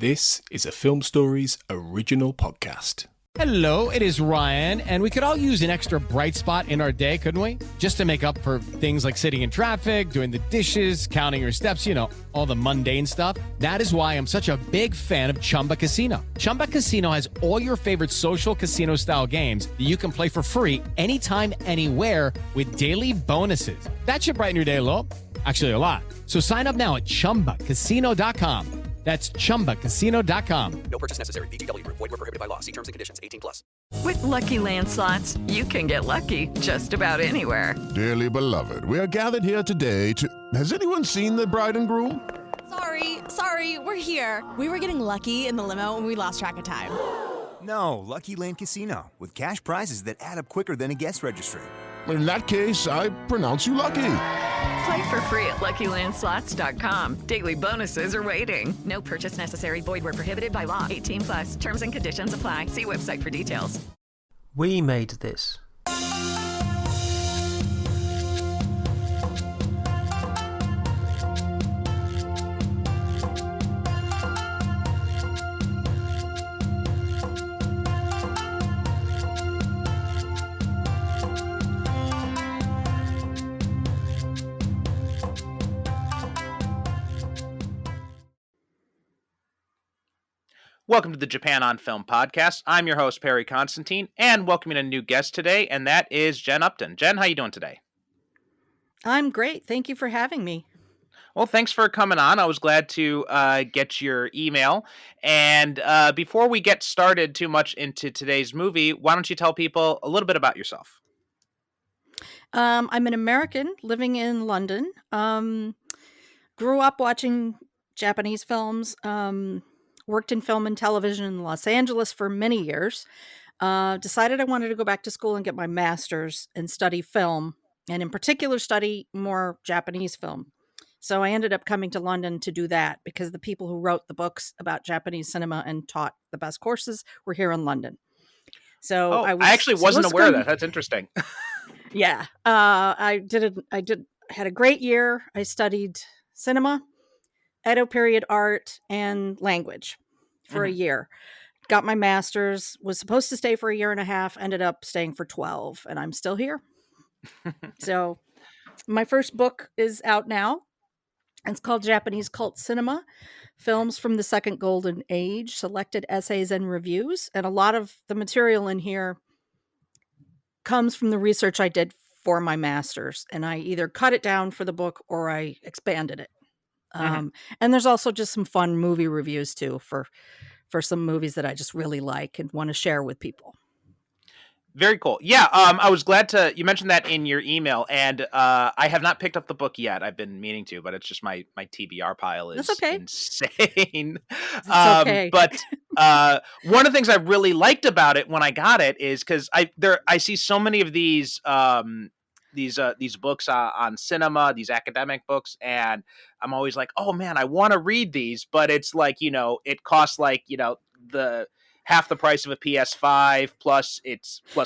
This is a Film Stories original podcast. Hello, it is Ryan, and we could all use an extra bright spot in our day, couldn't we? Just to make up for things like sitting in traffic, doing the dishes, counting your steps, you know, all the mundane stuff. That is why I'm such a big fan of Chumba Casino. Chumba Casino has all your favorite social casino-style games that you can play for free anytime, anywhere with daily bonuses. That should brighten your day a little. Actually, a lot. So sign up now at ChumbaCasino.com. That's ChumbaCasino.com. No purchase necessary. VGW Group. Void where prohibited by law. See terms and conditions. 18+. With Lucky Land Slots, you can get lucky just about anywhere. Dearly beloved, we are gathered here today to... Has anyone seen the bride and groom? Sorry, we're here. We were getting lucky in the limo and we lost track of time. No, Lucky Land Casino, with cash prizes that add up quicker than a guest registry. In that case, I pronounce you lucky. Play for free at LuckyLandSlots.com. Daily bonuses are waiting. No purchase necessary. Void where prohibited by law. 18+. Terms and conditions apply. See website for details. We made this. Welcome to the Japan on Film podcast. I'm your host, Perry Constantine, and welcoming a new guest today, and that is Jen Upton. Jen, how you doing today? I'm great. Thank you for having me. Well, thanks for coming on. I was glad to get your email. And before we get started too much into today's movie, why don't you tell people a little bit about yourself? I'm an American living in London. Grew up watching Japanese films. Worked in film and television in Los Angeles for many years. Decided I wanted to go back to school and get my master's and study film, and in particular study more Japanese film. So I ended up coming to London to do that because the people who wrote the books about Japanese cinema and taught the best courses were here in London. So I actually wasn't aware of that. That's interesting. Yeah. I had a great year. I studied cinema, Edo period art, and language for a year. Got my master's, was supposed to stay for a year and a half, ended up staying for 12, and I'm still here. So my first book is out now. It's called Japanese Cult Cinema, Films from the Second Golden Age, Selected Essays and Reviews. And a lot of the material in here comes from the research I did for my master's. And I either cut it down for the book or I expanded it. And there's also just some fun movie reviews too for some movies that I just really like and want to share with people. Very cool. Yeah, I was glad you mentioned that in your email, and I have not picked up the book yet. I've been meaning to, but it's just my TBR pile is insane. Okay. But one of the things I really liked about it when I got it is because I see so many of these books on cinema, these academic books, and I'm always like, oh man, I want to read these, but it's like, it costs like, the half the price of a PS5 plus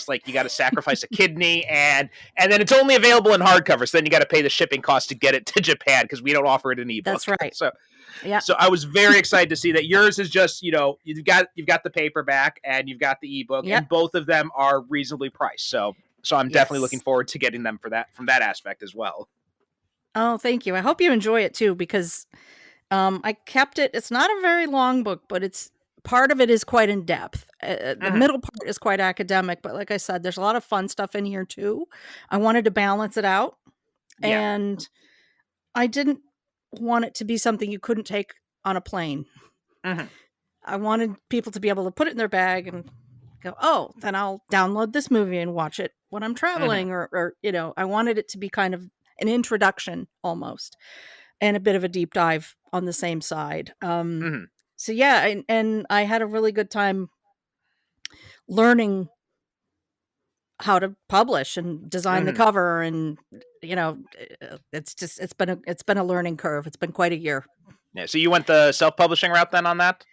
like you got to sacrifice a kidney and then it's only available in hardcover. So then you got to pay the shipping cost to get it to Japan because we don't offer it in ebook. That's right. So yeah. So I was very excited to see that yours is just, you've got the paperback and you've got the ebook, and both of them are reasonably priced. So I'm definitely looking forward to getting them from that aspect as well. Oh, thank you. I hope you enjoy it too, because I kept it. It's not a very long book, but part of it is quite in depth. The middle part is quite academic, but like I said, there's a lot of fun stuff in here too. I wanted to balance it out, and I didn't want it to be something you couldn't take on a plane. I wanted people to be able to put it in their bag and go, oh, then I'll download this movie and watch it when I'm traveling, or I wanted it to be kind of an introduction almost, and a bit of a deep dive on the same side. So yeah, and I had a really good time learning how to publish and design the cover, and it's been a learning curve. It's been quite a year. Yeah. So you went the self-publishing route then on that?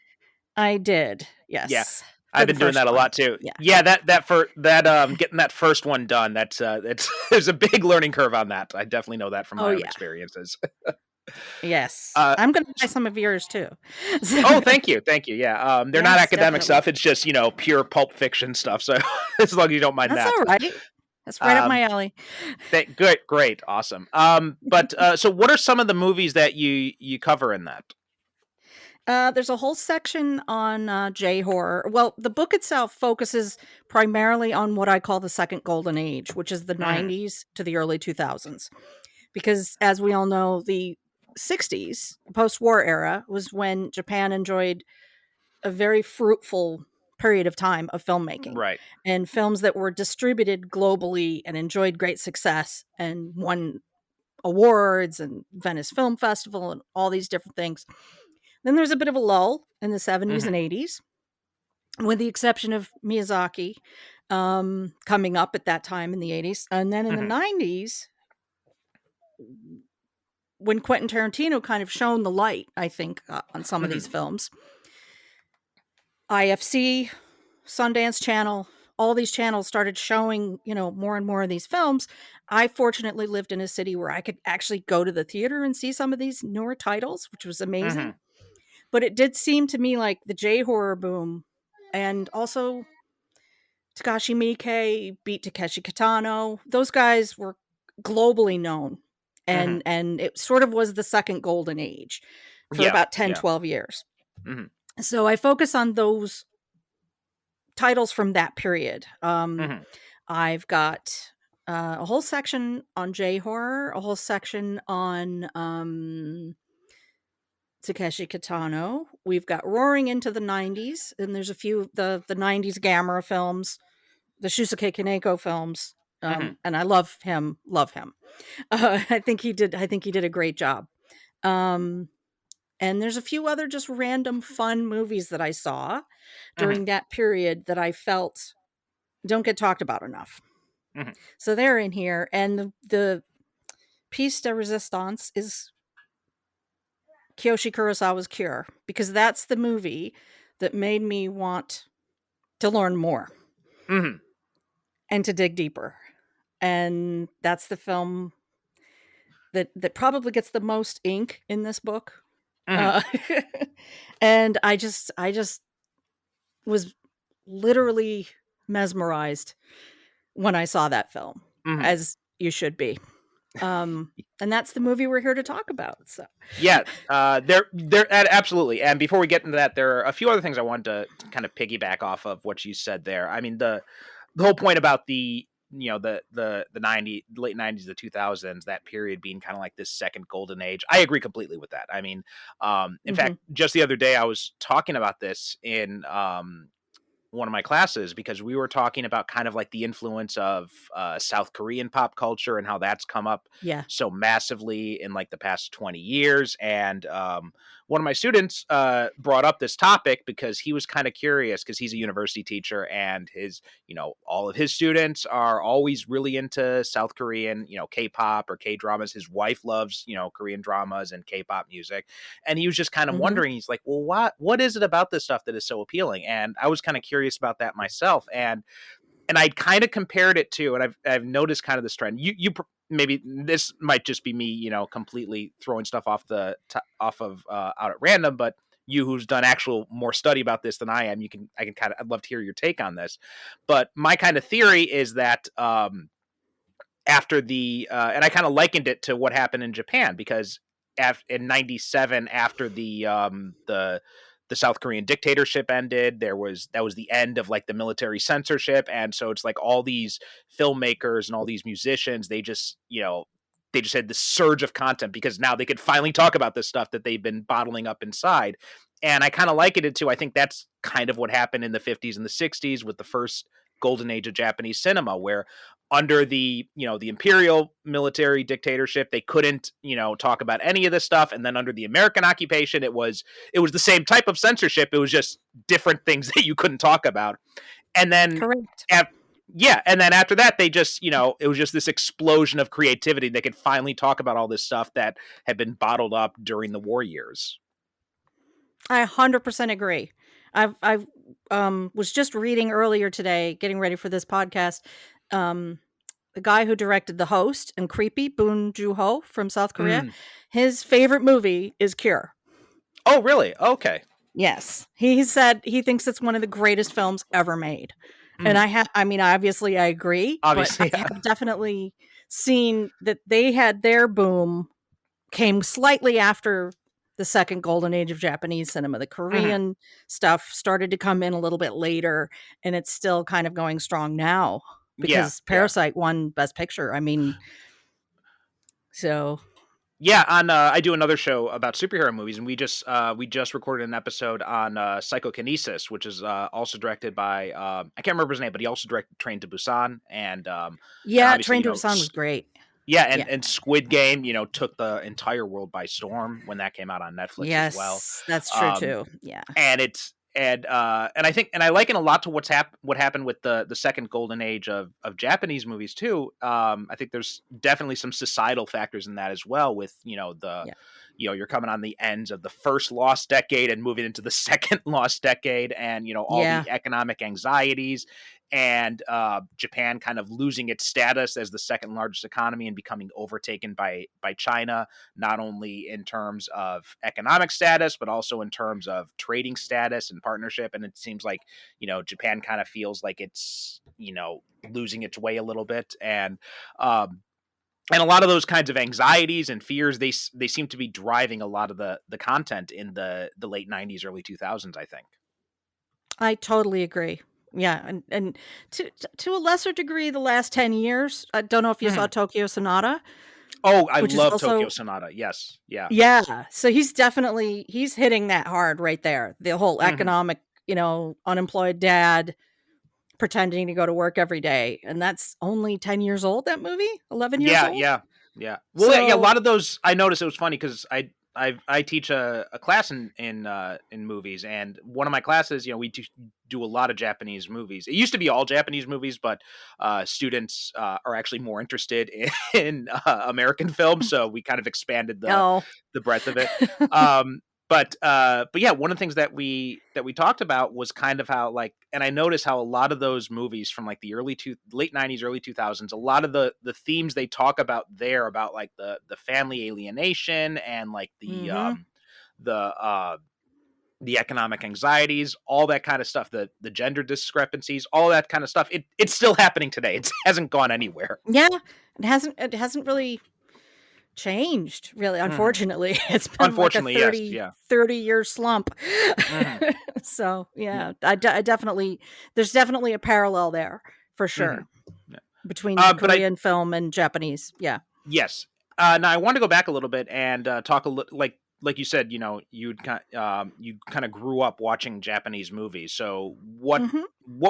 I did. Yes. Yeah. I've been doing that a lot too. Yeah, that getting that first one done, that's there's a big learning curve on that. I definitely know that from my own experiences. Yes. Uh, I'm going to buy some of yours too. oh, thank you. Thank you. Yeah. They're not Yes, academic definitely. stuff. It's just, pure pulp fiction stuff. So as long as you don't mind That's that. all right. That's right up Um, my alley. good. Great. Awesome. But so what are some of the movies that you cover in that? There's a whole section on J horror. Well, the book itself focuses primarily on what I call the second golden age, which is the Mhm. 90s to the early 2000s. Because as we all know, the 60s, post-war era, was when Japan enjoyed a very fruitful period of time of filmmaking, Right. and films that were distributed globally and enjoyed great success and won awards and Venice Film Festival and all these different things. Then there's a bit of a lull in the 70s Mhm. and 80s, with the exception of Miyazaki coming up at that time in the 80s. And then in the Mhm. 90s, when Quentin Tarantino kind of shone the light, I think, on some of these Mhm. films, IFC, Sundance Channel, all these channels started showing, more and more of these films. I fortunately lived in a city where I could actually go to the theater and see some of these newer titles, which was amazing. Mhm. But it did seem to me like the J horror boom, and also Takashi Miike beat Takeshi Kitano. Those guys were globally known. Mhm. And it sort of was the second golden age for Yeah. about 10, Yeah. 12 years. Mhm. So I focus on those titles from that period. Mhm. I've got a whole section on J horror, a whole section on Takeshi Kitano. We've got Roaring into the 90s, and there's a few the 90s Gamera films, the Shusuke Kaneko films. Mhm. And I love him. I think he did a great job. Um, and there's a few other just random fun movies that I saw Mhm. during that period that I felt don't get talked about enough. Mhm. So they're in here, and the piece de resistance is Kiyoshi Kurosawa's Cure, because that's the movie that made me want to learn more Mhm. and to dig deeper. And that's the film that probably gets the most ink in this book. Mhm. Uh, and I just was literally mesmerized when I saw that film, Mhm. as you should be. And that's the movie we're here to talk about. So Yeah, absolutely. And before we get into that, there are a few other things I wanted to kind of piggyback off of what you said there. I mean, the whole point about the late 90s, the 2000s, that period being kind of like this second golden age. I agree completely with that. I mean, in fact, mhm. just the other day I was talking about this in one of my classes because we were talking about kind of like the influence of South Korean pop culture and how that's come up Yeah. so massively in like the past 20 years. And one of my students brought up this topic because he was kind of curious because he's a university teacher and all of his students are always really into South Korean, K-pop or K-dramas. His wife loves, Korean dramas and K-pop music. And he was just kind of Mhm. wondering, he's like, well, what is it about this stuff that is so appealing? And I was kind of curious about that myself. And I kind of compared it to, and I've noticed kind of this trend. Maybe this might just be me, completely throwing stuff off of out at random, but you who's done actual more study about this than I am, I'd love to hear your take on this. But my kind of theory is that after and I kind of likened it to what happened in Japan because in '97, after the South Korean dictatorship ended, that was the end of like the military censorship, and so it's like all these filmmakers and all these musicians, they just had this surge of content because now they could finally talk about this stuff that they've been bottling up inside. And I kind of likened it to, I think that's kind of what happened in the 50s and the 60s with the first golden age of Japanese cinema, where under the imperial military dictatorship they couldn't talk about any of this stuff, and then under the American occupation it was the same type of censorship, it was just different things that you couldn't talk about. And then Correct. yeah, and then after that they just it was just this explosion of creativity. They could finally talk about all this stuff that had been bottled up during the war years. I 100% agree. I was just reading earlier today, getting ready for this podcast, um, the guy who directed The Host and Creepy, Boon Joon-ho from South Korea, Mm. his favorite movie is Cure. Oh, really? Okay. Yes. He said he thinks it's one of the greatest films ever made. And Mm. I mean, obviously I agree, but Obviously, I have definitely seen that they had their boom came slightly after the second golden age of Japanese cinema. The Korean stuff started to come in a little bit later, and it's still kind of going strong now Yeah, because yeah. Parasite won Best Picture. I mean, so Yeah, on I do another show about superhero movies, and we just recorded an episode on Psychokinesis, which is also directed by I can't remember his name, but he also directed Train to Busan, and yeah, obviously Train to Busan was great. yeah, Yeah. and Squid Game, took the entire world by storm when that came out on Netflix as well. Yes, that's true Um, too. Yeah. and it's and I think, and I liken a lot to what happened with the second golden age of Japanese movies too. I think there's definitely some societal factors in that as well, with Yeah. you're coming on the ends of the first lost decade and moving into the second lost decade, and all Yeah. the economic anxieties, and Japan kind of losing its status as the second largest economy and becoming overtaken by China, not only in terms of economic status, but also in terms of trading status and partnership. And it seems like, Japan kind of feels like it's, losing its way a little bit. And a lot of those kinds of anxieties and fears, they seem to be driving a lot of the content in the late 90s, early 2000s, I think. I totally agree. Yeah, and to a lesser degree, the last 10 years. I don't know if you saw Tokyo Sonata, Oh, I which is love also Tokyo Sonata. Yes. Yeah. yeah. So he's hitting that hard right there. The whole economic, unemployed dad pretending to go to work every day, and that's only 10 years old. That movie, 11 years Yeah, old. yeah. Well, yeah, a So lot of those. I noticed it was funny because I teach a class in movies, and one of my classes, we do a lot of Japanese movies. It used to be all Japanese movies, but students are actually more interested in American films, so we kind of expanded oh, the breadth of it. But yeah, one of the things that we talked about was kind of how, like, and I noticed how a lot of those movies from like the late 90s, early 2000s, a lot of the themes they talk about there, about like the family alienation and like the economic anxieties, all that kind of stuff, the gender discrepancies, all that kind of stuff. It's still happening today. It hasn't gone anywhere. yeah. It hasn't really changed, really, unfortunately. It's been like a Unfortunately, yes, yeah. 30-year slump. So yeah, I definitely, there's definitely a parallel there for sure Yeah. between But Korean film and Japanese. Yeah. yes. Now I want to go back a little bit and talk a little, like you said, you kind of grew up watching Japanese movies. So what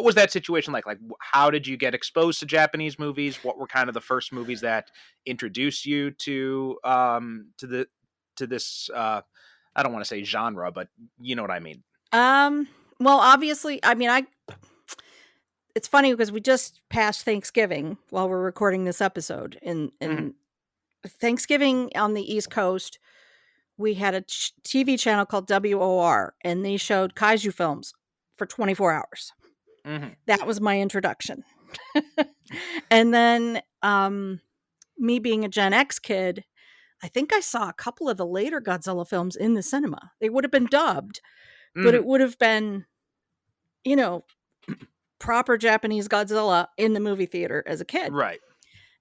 was that situation like? Like, how did you get exposed to Japanese movies? What were kind of the first movies that introduced you to this? I don't want to say genre, but you know what I mean. Well, obviously, I mean, it's funny because we just passed Thanksgiving while we're recording this episode. In Thanksgiving on the East Coast, we had a TV channel called WOR, and they showed kaiju films for 24 hours. That was my introduction. And then me being a Gen X kid, I think I saw a couple of the later Godzilla films in the cinema. They would have been dubbed, but it would have been, proper Japanese Godzilla in the movie theater as a kid. Right.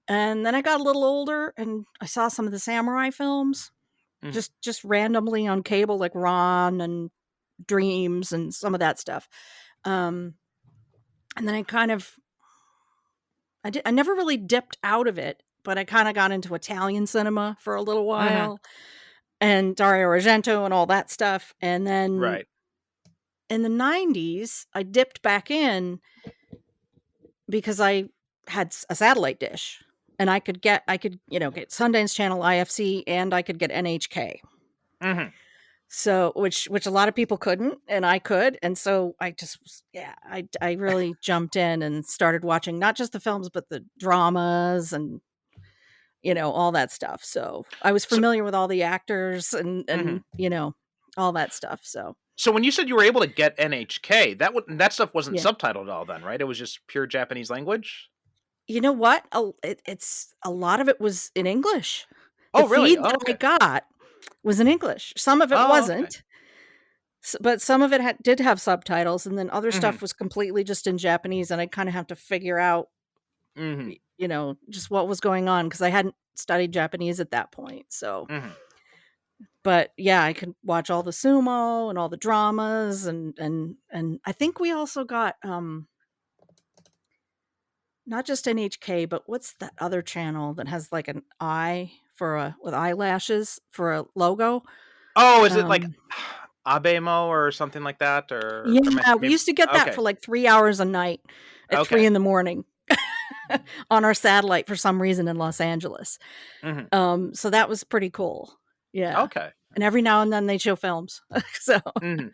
And then I got a little older and I saw some of the samurai films just randomly on cable, like Ron and Dreams and some of that stuff. And then I never really dipped out of it, but I kind of got into Italian cinema for a little while and Dario Argento and all that stuff. And then in the 90s, I dipped back in because I had a satellite dish and I could get Sundance Channel, IFC, and I could get NHK. So, which a lot of people couldn't, and I could. And so I just, I really jumped in and started watching not just the films, but the dramas and, all that stuff. So I was familiar with all the actors and all that stuff. So when you said you were able to get NHK, that stuff wasn't subtitled at all then, right? It was just pure Japanese language? You know what? It's a lot of it was in English. The Oh, really? feed Oh, that I okay. got was in English. Some of it Oh, okay. wasn't, but some of it did have subtitles, and then other Hmm. stuff was completely just in Japanese, and I kind of have to figure out, Hmm. just what was going on because I hadn't studied Japanese at that point. So, Hmm. but yeah, I could watch all the sumo and all the dramas, and I think we also got not just NHK, but what's that other channel that has like an eye with eyelashes for a logo? Oh, is it like Um, Abemo or something like that? Or yeah, we maybe? used to get that Okay. for like 3 hours a night at 3 Okay. in the morning on our satellite for some reason in Los Angeles. Hmm. So that was pretty cool. Yeah. Okay. And every now and then they show films. So, Hmm.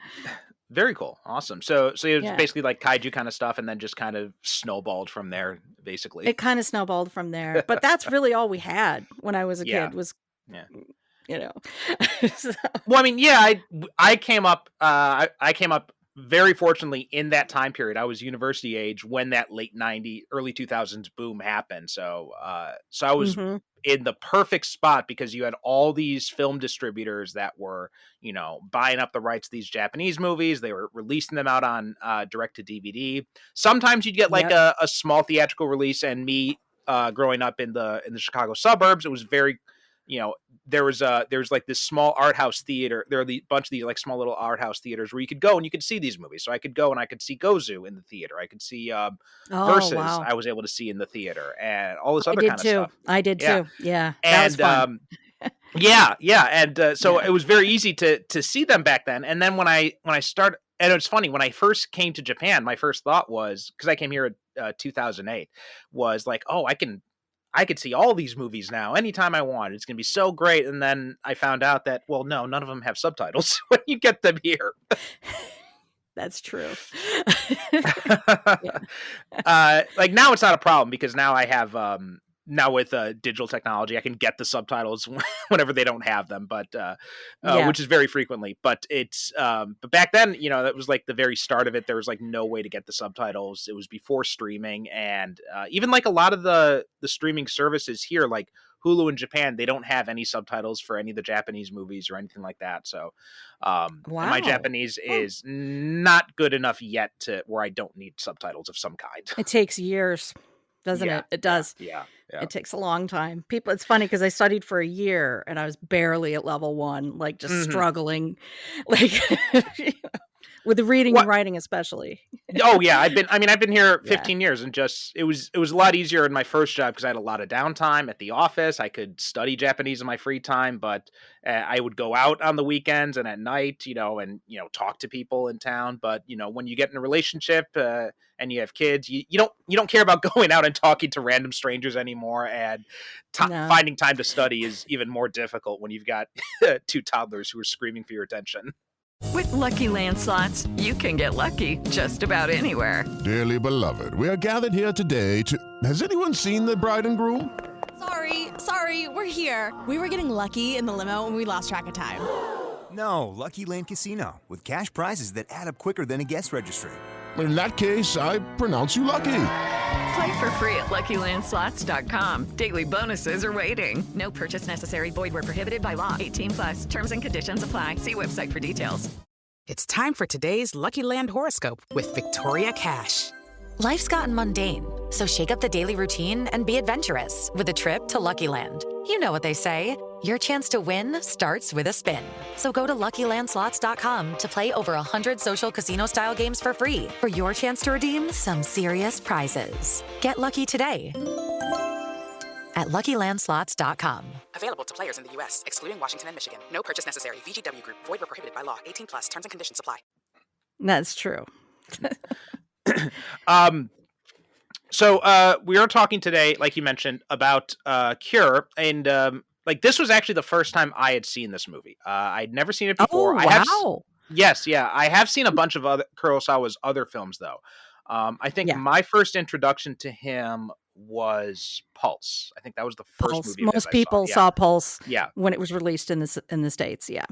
Very cool. Awesome. So it was yeah. basically like kaiju kind of stuff, and then just kind of snowballed from there, basically. It kind of snowballed from there. But that's really all we had when I was a Yeah. kid was, Yeah. you know. So, Well, I mean, yeah, I came up I came up very fortunately in that time period. I was university age when that late 90s, early 2000s boom happened. So I was mhm. in the perfect spot because you had all these film distributors that were, buying up the rights to these Japanese movies. They were releasing them out on direct to DVD. Sometimes you'd get like Yep. a small theatrical release, and me growing up in the Chicago suburbs, it was very, you know, there was like this small art house theater. There are a bunch of these like small little art house theaters where you could go and you could see these movies. So I could go and I could see Gozu in the theater. I could see Oh, Versus. wow. I was able to see in the theater, and all this I other did kind of too. stuff. I did Yeah, too. Yeah. That was and fun. yeah, and so Yeah. it was very easy to see them back then. And then when I started, and it's funny, when I first came to Japan, my first thought was, because I came here in 2008, was like, oh, I could see all these movies now anytime I want. It's going to be so great. And then I found out that, well, no, none of them have subtitles when you get them here. That's true. Yeah. Like now it's not a problem because now I have now with digital technology I can get the subtitles whenever they don't have them, but Yeah. which is very frequently. But it's but back then, that was like the very start of it. There was like no way to get the subtitles. It was before streaming, and even like a lot of the streaming services here, like Hulu in Japan, they don't have any subtitles for any of the Japanese movies or anything like that. So and my Wow. Japanese is not good enough yet to where I don't need subtitles of some kind. It takes years, doesn't Yeah, it? It yeah, does. yeah, yeah. It takes a long time. It's funny because I studied for a year and I was barely at level 1, like just Hmm. struggling, like you know, with the reading and What? writing especially. Oh yeah, I've been here Yeah. 15 years, and just it was a lot easier in my first job because I had a lot of downtime at the office. I could study Japanese in my free time, but I would go out on the weekends and at night, and talk to people in town. But when you get in a relationship and you have kids, you don't care about going out and talking to random strangers anymore. And No. finding time to study is even more difficult when you've got two toddlers who are screaming for your attention. With Lucky Land Slots, you can get lucky just about anywhere. Dearly beloved, we are gathered here today to... Has anyone seen the bride and groom? Sorry, we're here. We were getting lucky in the limo and we lost track of time. No, Lucky Land Casino, with cash prizes that add up quicker than a guest registry. In that case, I pronounce you lucky. Play for free at LuckyLandSlots.com. Daily bonuses are waiting. No purchase necessary. Void where prohibited by law. 18+. Terms and conditions apply. See website for details. It's time for today's Lucky Land horoscope with Victoria Cash. Life's gotten mundane, so shake up the daily routine and be adventurous with a trip to Lucky Land. You know what they say, your chance to win starts with a spin. So go to LuckyLandSlots.com to play over 100 social casino-style games for free for your chance to redeem some serious prizes. Get lucky today at LuckyLandSlots.com. Available to players in the U.S., excluding Washington and Michigan. No purchase necessary. VGW Group. Void where prohibited by law. 18+. Terms and conditions apply. That's true. So we are talking today, like you mentioned, about Cure, and like this was actually the first time I had seen this movie. I'd never seen it before. Oh, I have, wow. yes, yeah, I have seen a bunch of other Kurosawa's other films though. I think Yeah. my first introduction to him was Pulse. I think that was the first Pulse. movie of his Most I people saw. saw Pulse Yeah, when it was released in the States. Yeah.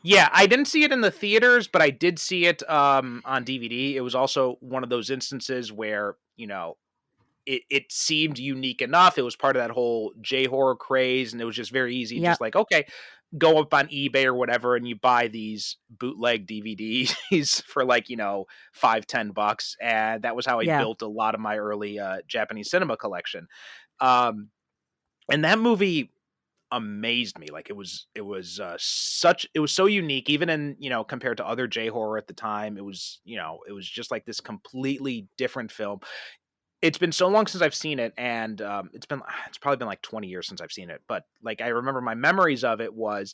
yeah. I didn't see it in the theaters, but I did see it on DVD. It was also one of those instances where it seemed unique enough. It was part of that whole J-horror craze, and it was just very easy. Yep. Just like, okay, go up on eBay or whatever, and you buy these bootleg DVDs for like, $5-10. And that was how I built a lot of my early Japanese cinema collection. And that movie amazed me. Like it was so unique, even in, compared to other J-horror at the time. It was just like this completely different film. It's been so long since I've seen it, and it's probably been like 20 years since I've seen it. But like, I remember my memories of it was,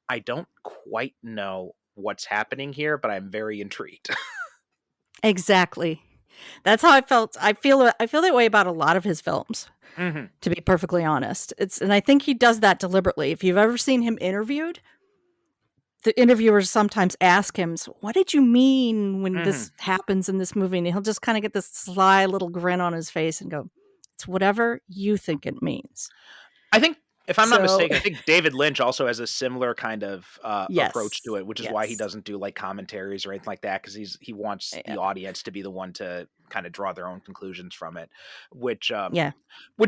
I don't quite know what's happening here, but I'm very intrigued. Exactly. That's how I felt. I feel that way about a lot of his films, to be perfectly honest. And I think he does that deliberately. If you've ever seen him interviewed, the interviewers sometimes ask him, so what did you mean when this happens in this movie? And he'll just kind of get this sly little grin on his face and go, it's whatever you think it means. I think, if I'm not mistaken, I think David Lynch also has a similar kind of approach to it, which is why he doesn't do like commentaries or anything like that, because he wants the audience to be the one to kind of draw their own conclusions from it, which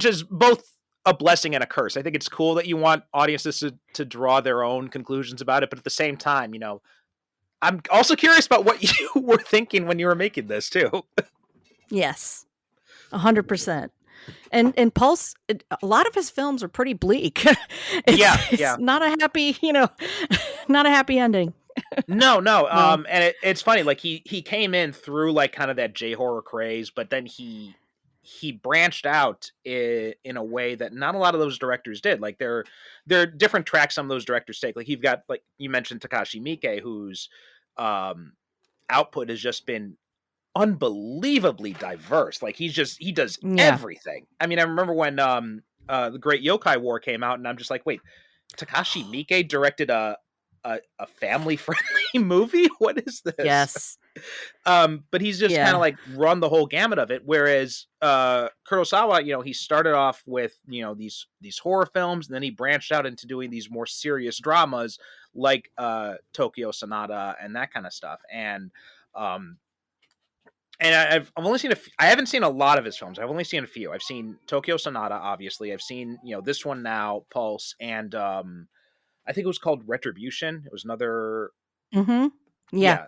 is both a blessing and a curse. I think it's cool that you want audiences to draw their own conclusions about it, but at the same time, I'm also curious about what you were thinking when you were making this too. Yes, 100%. And Pulse, a lot of his films are pretty bleak. It's not a happy, not a happy ending. No. And it's funny, like he came in through like kind of that J-horror craze, but then he branched out in a way that not a lot of those directors did. Like there are different tracks some of those directors take. Like you've got, like you mentioned, Takashi Miike, whose output has just been unbelievably diverse. Like he does everything. I mean, I remember when the Great Yokai War came out, and I'm just like, wait, Takashi Miike directed a family friendly movie? What is this? Yes. But he's just kind of like run the whole gamut of it. Whereas Kurosawa, he started off with these horror films, and then he branched out into doing these more serious dramas like Tokyo Sonata and that kind of stuff. And I've only seen I haven't seen a lot of his films. I've only seen a few. I've seen Tokyo Sonata, obviously. I've seen, this one now, Pulse, and I think it was called Retribution. It was another. Yeah.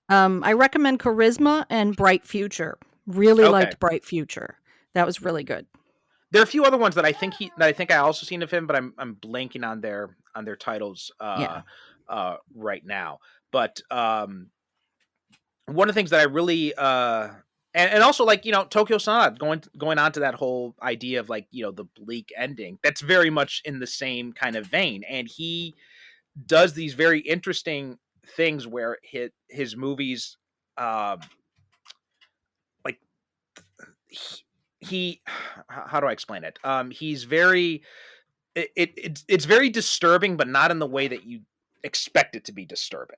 I recommend Charisma and Bright Future. Really liked Bright Future. That was really good. There are a few other ones that I think I also seen of him, but I'm blanking on their titles right now. But one of the things that I really and also, like, Tokyo Sonata, going on to that whole idea of like, the bleak ending, that's very much in the same kind of vein. And he does these very interesting things where his movies, like he how do I explain it? He's very, it's very disturbing, but not in the way that you expect it to be disturbing,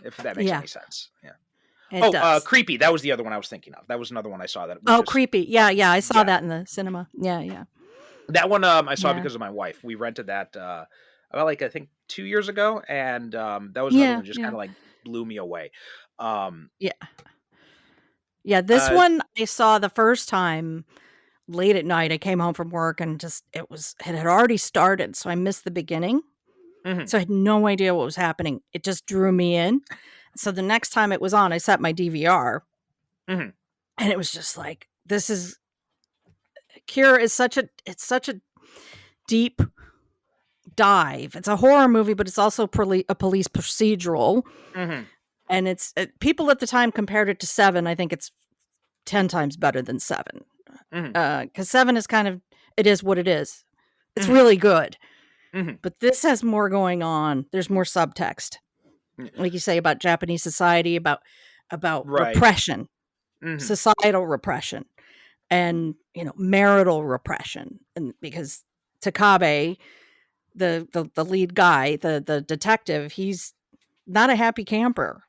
if that makes any sense. Yeah. Creepy. That was the other one I was thinking of. That was another one I saw. Creepy. Yeah. I saw that in the cinema. Yeah. That one I saw because of my wife. We rented that about like, I think 2 years ago, and that was another one that just kind of like blew me away. This one I saw the first time late at night. I came home from work, and it had already started, so I missed the beginning. So I had no idea what was happening. It just drew me in. So the next time it was on, I set my DVR, and it was just like, Cure is such a deep dive. It's a horror movie, but it's also a police procedural. And it's people at the time compared it to Seven. I think it's 10 times better than Seven, because Seven is it is what it is. It's really good, but this has more going on. There's more subtext, like you say, about Japanese society, about repression, societal repression, and marital repression. And because Takabe, the lead guy, the detective, he's not a happy camper.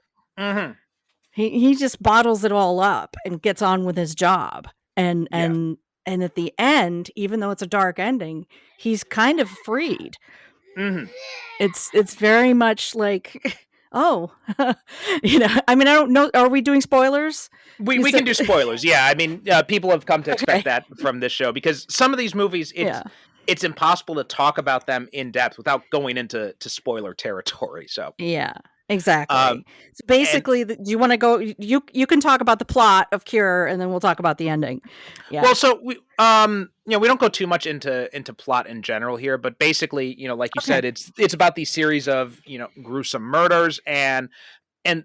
He just bottles it all up and gets on with his job. And at the end, even though it's a dark ending, he's kind of freed. It's very much like Oh, I mean, I don't know. Are we doing spoilers? We can do spoilers. Yeah. I mean, people have come to expect that from this show because some of these movies, it's impossible to talk about them in depth without going into spoiler territory. So yeah, exactly. So basically, do you want to go? You can talk about the plot of Cure, and then we'll talk about the ending. Yeah. Well, so we we don't go too much into plot in general here, but basically, like you said, it's about these series of gruesome murders, and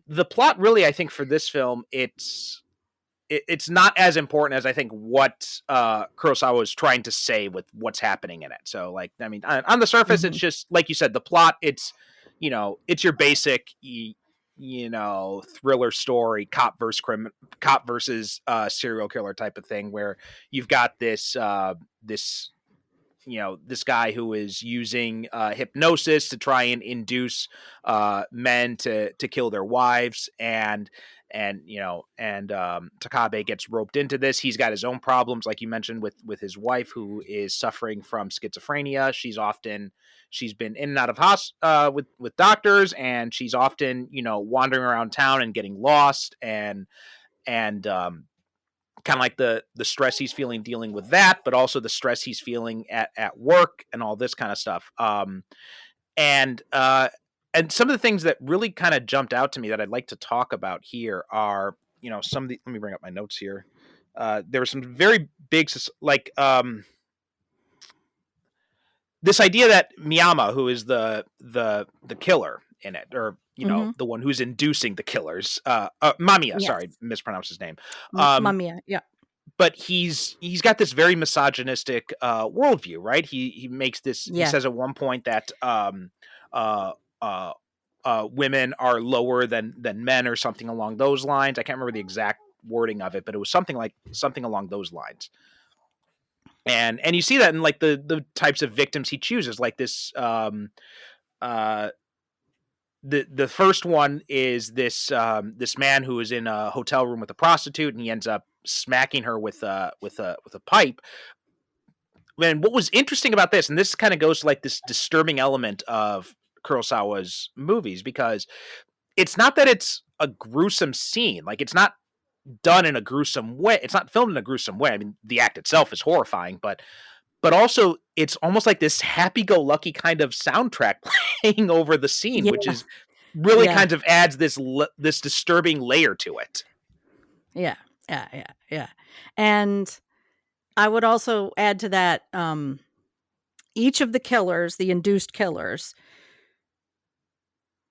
the plot really, I think, for this film, it's not as important as I think what Kurosawa is trying to say with what's happening in it. So, like, I mean, on the surface, it's just like you said, the plot. It's it's your basic thriller story, cop versus serial killer type of thing, where you've got this this guy who is using hypnosis to try and induce men to kill their wives, and Takabe gets roped into this. He's got his own problems, like you mentioned, with his wife, who is suffering from schizophrenia. She's been in and out of with doctors, and she's often wandering around town and getting lost, and kind of like the stress he's feeling dealing with that, but also the stress he's feeling at work and all this kind of stuff. And some of the things that really kind of jumped out to me that I'd like to talk about here are, some of the, let me bring up my notes here. There were some very big, like, this idea that Miyama, who is the killer in it, or, the one who's inducing the killers, Mamiya, sorry, mispronounced his name. Mamiya, yeah. But he's got this very misogynistic worldview, right? He makes this, he says at one point that women are lower than men or something along those lines. I can't remember the exact wording of it, but it was something along those lines. And you see that in like the types of victims he chooses, like this. The first one is this man who is in a hotel room with a prostitute, and he ends up smacking her with a pipe. And what was interesting about this, and this kind of goes to like this disturbing element of Kurosawa's movies, because it's not that it's a gruesome scene, like it's not done in a gruesome way. It's not filmed in a gruesome way. I mean, the act itself is horrifying, but also it's almost like this happy-go-lucky kind of soundtrack playing over the scene, which is really kind of adds this disturbing layer to it. Yeah. And I would also add to that, each of the killers, the induced killers,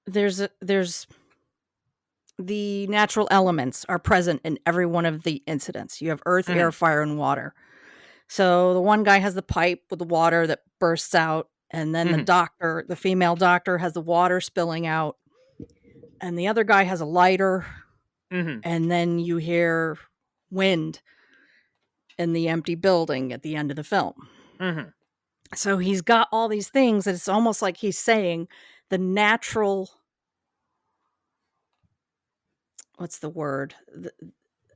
there's the natural elements are present in every one of the incidents. You have earth, air, fire, and water. So the one guy has the pipe with the water that bursts out, and then the female doctor has the water spilling out, and the other guy has a lighter, and then you hear wind in the empty building at the end of the film. So he's got all these things, and it's almost like he's saying the natural, what's the word?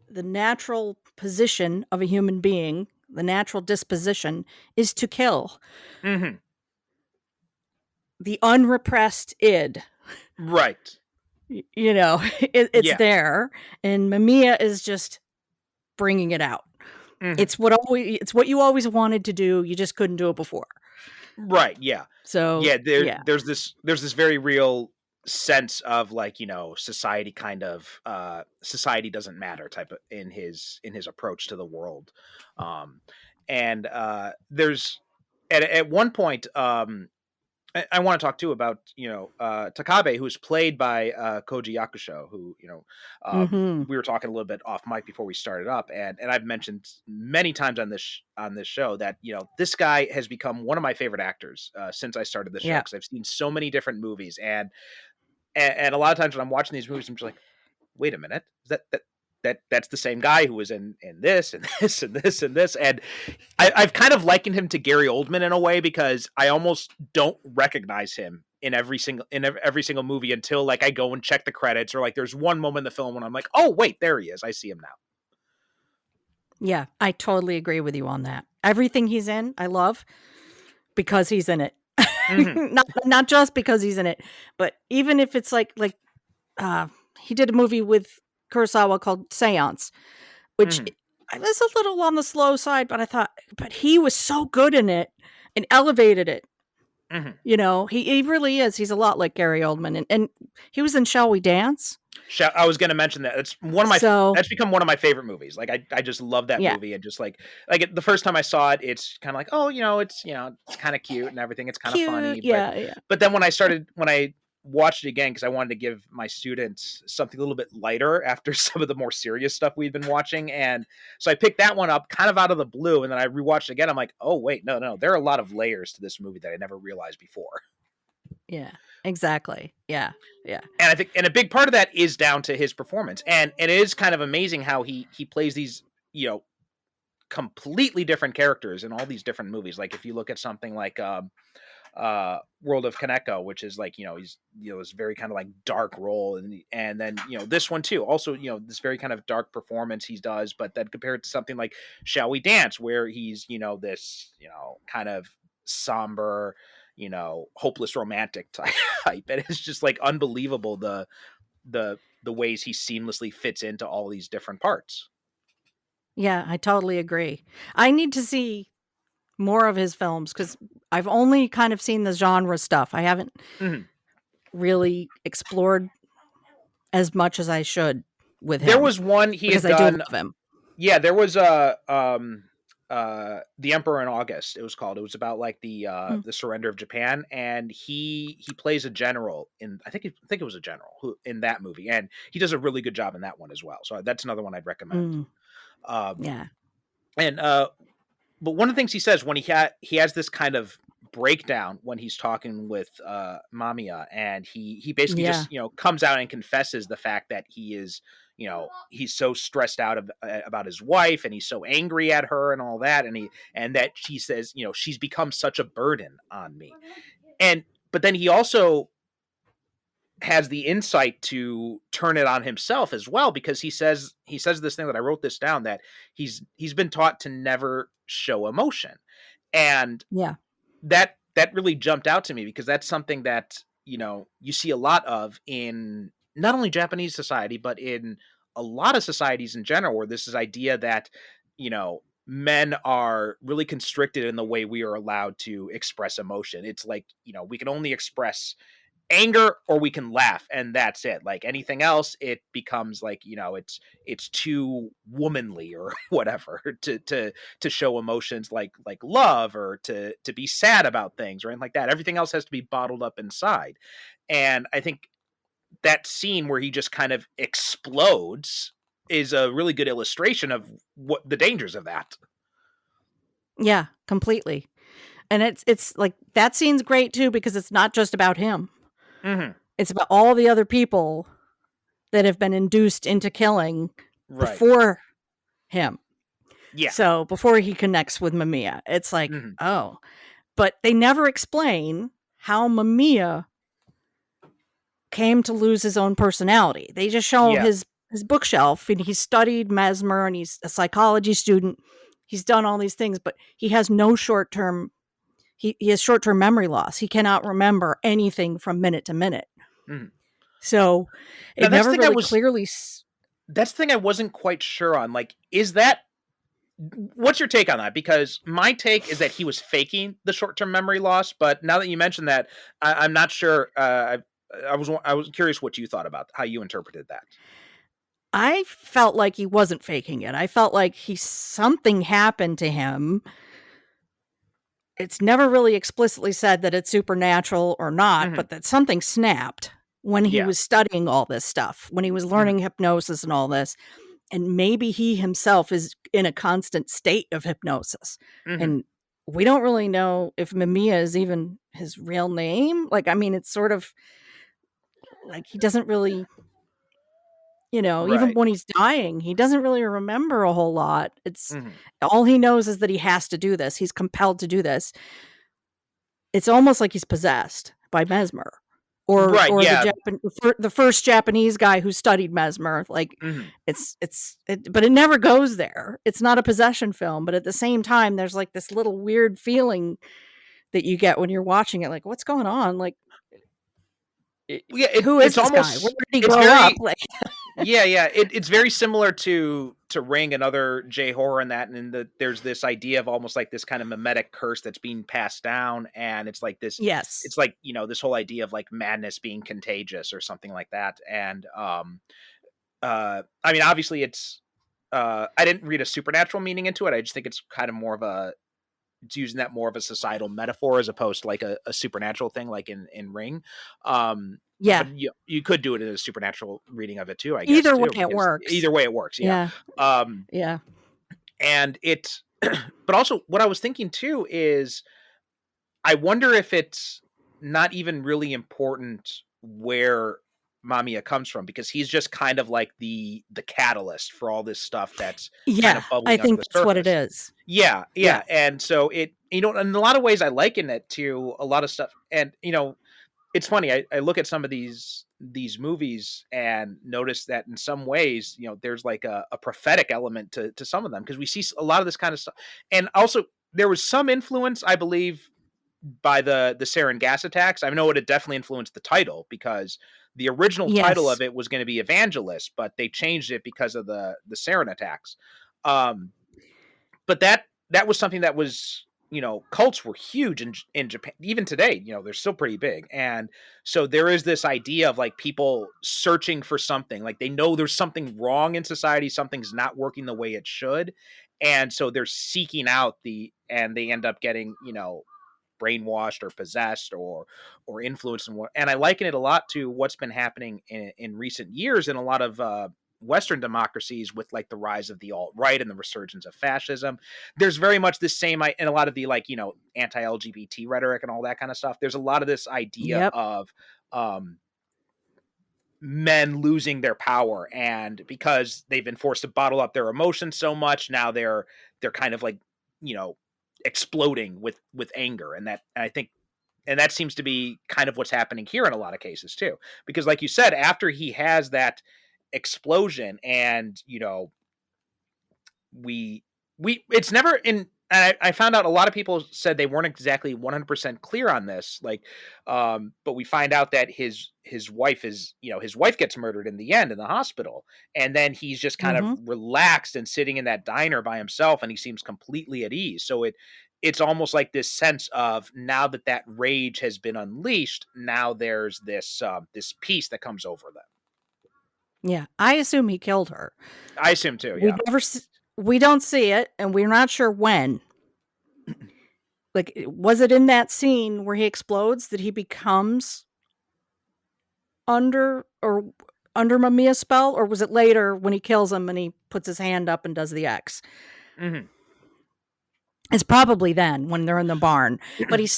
The natural position of a human being, the natural disposition, is to kill. The unrepressed id. Right. It's there, and Mamiya is just bringing it out. It's what you always wanted to do. You just couldn't do it before. Right. Yeah. So there's this very real sense of like, society kind of society doesn't matter type of in his approach to the world. And there's at one point, I want to talk too about, Takabe, who's played by Koji Yakusho, who, we were talking a little bit off mic before we started up, and I've mentioned many times on this show that, this guy has become one of my favorite actors since I started the show, because I've seen so many different movies, and a lot of times when I'm watching these movies, I'm just like, wait a minute, is that's the same guy who was in this and this and this and this. And I've kind of likened him to Gary Oldman in a way, because I almost don't recognize him in every single movie until like I go and check the credits, or like there's one moment in the film when I'm like, oh wait, there he is. I see him now. Yeah, I totally agree with you on that. Everything he's in, I love, because he's in it. Not just because he's in it, but even if it's like he did a movie with Kurosawa called Seance, which I was a little on the slow side, but I thought, but he was so good in it and elevated it. You know, he really is. He's a lot like Gary Oldman, and he was in Shall We Dance? I was going to mention that. It's one of my that's become one of my favorite movies. Like I just love that movie, and just like the first time I saw it, it's kind of like, oh, it's kind of cute and everything. It's kind of funny. But then when I watched it again, because I wanted to give my students something a little bit lighter after some of the more serious stuff we'd been watching, and so I picked that one up kind of out of the blue, and then I rewatched it again. I'm like, oh wait, no, there are a lot of layers to this movie that I never realized before. Yeah, exactly. Yeah. And I think, and a big part of that is down to his performance, and it is kind of amazing how he plays these completely different characters in all these different movies. Like if you look at something like World of Kaneko, which is like he's this very kind of like dark role, and then this one too, also this very kind of dark performance he does, but then compared to something like Shall We Dance, where he's this kind of somber, hopeless romantic type, and it's just like unbelievable the ways he seamlessly fits into all these different parts. Yeah, I totally agree. I need to see more of his films because I've only kind of seen the genre stuff. I haven't really explored as much as I should with him. There was one he has done. I do love him. Yeah, there was The Emperor in August. It was called. It was about like the surrender of Japan, and he plays a general in. I think it was a general who in that movie, and he does a really good job in that one as well. So that's another one I'd recommend. And but one of the things he says when he has this kind of breakdown when he's talking with Mamiya, and he basically just comes out and confesses the fact that he is he's so stressed out about his wife, and he's so angry at her and all that, and that she says she's become such a burden on me, but then he also has the insight to turn it on himself as well, because he says this thing that I wrote this down, that he's been taught to never show emotion, and that really jumped out to me, because that's something that you see a lot of in not only Japanese society, but in a lot of societies in general, where this is idea that men are really constricted in the way we are allowed to express emotion. It's like we can only express anger or we can laugh, and that's it. Like anything else, it becomes like it's too womanly or whatever to show emotions like love, or to be sad about things or anything like that. Everything else has to be bottled up inside. And I think that scene where he just kind of explodes is a really good illustration of what the dangers of that. Yeah, completely. And it's like that scene's great too, because it's not just about him. It's about all the other people that have been induced into killing before him. Yeah. So before he connects with Mamiya, it's like, oh, but they never explain how Mamiya came to lose his own personality. They just show his bookshelf, and he's studied Mesmer, and he's a psychology student. He's done all these things, but he has no short-term. He has short-term memory loss. He cannot remember anything from minute to minute. So it never really clearly. That's the thing I wasn't quite sure on. Like, what's your take on that? Because my take is that he was faking the short-term memory loss. But now that you mentioned that, I'm not sure. I was curious what you thought about how you interpreted that. I felt like he wasn't faking it. I felt like something happened to him. It's never really explicitly said that it's supernatural or not, but that something snapped when he was studying all this stuff, when he was learning hypnosis and all this. And maybe he himself is in a constant state of hypnosis. And we don't really know if Mamiya is even his real name. Like, I mean, it's sort of like he doesn't really, even when he's dying, he doesn't really remember a whole lot. It's all he knows is that he has to do this. He's compelled to do this. It's almost like he's possessed by Mesmer, or the first Japanese guy who studied Mesmer. Like but it never goes there. It's not a possession film, but at the same time, there's like this little weird feeling that you get when you're watching it. Like, what's going on? Like, Who is it's this almost guy? Where did he it's grow very up? Like, it's very similar to Ring, another J horror, in that, and there's this idea of almost like this kind of mimetic curse that's being passed down, and it's like this. yes. It's like, this whole idea of like madness being contagious or something like that, and I mean, obviously it's I didn't read a supernatural meaning into it. I just think it's kind of more of it's using that more of a societal metaphor as opposed to like a supernatural thing like in Ring. Yeah. But you could do it in a supernatural reading of it too, I guess. Either way too, it works. Either way it works. Yeah. Yeah. And it, but also what I was thinking too is, I wonder if it's not even really important where Mamiya comes from, because he's just kind of like the catalyst for all this stuff that's kind of bubbling I think under the that's what it surface. is. Yeah. And so it, in a lot of ways I liken it to a lot of stuff. And, it's funny. I look at some of these movies and notice that in some ways, there's like a prophetic element to some of them, because we see a lot of this kind of stuff. And also there was some influence, I believe, by the sarin gas attacks. I know it definitely influenced the title, because the original title of it was going to be Evangelist, but they changed it because of the sarin attacks. But that was something that was, cults were huge in Japan. Even today, they're still pretty big. And so there is this idea of like people searching for something, like they know there's something wrong in society, something's not working the way it should. And so they're seeking out and they end up getting, brainwashed or possessed or influenced. And I liken it a lot to what's been happening in recent years in a lot of Western democracies, with like the rise of the alt-right and the resurgence of fascism. There's very much the same in a lot of the anti-LGBT rhetoric and all that kind of stuff. There's a lot of this idea of men losing their power, and because they've been forced to bottle up their emotions so much, now they're kind of like, exploding with anger. And I think that seems to be kind of what's happening here in a lot of cases too, because like you said, after he has that explosion, and it's never in. And I found out a lot of people said they weren't exactly 100% clear on this, but we find out that his wife his wife gets murdered in the end in the hospital, and then he's just kind of relaxed and sitting in that diner by himself, and he seems completely at ease. So it's almost like this sense of, now that rage has been unleashed, now there's this peace that comes over them. Yeah, I assume he killed her. I assume too. Yeah, we don't see it, and we're not sure when. Like, was it in that scene where he explodes that he becomes under Mamiya's spell, or was it later when he kills him and he puts his hand up and does the X? Mm-hmm. It's probably then, when they're in the barn. But he's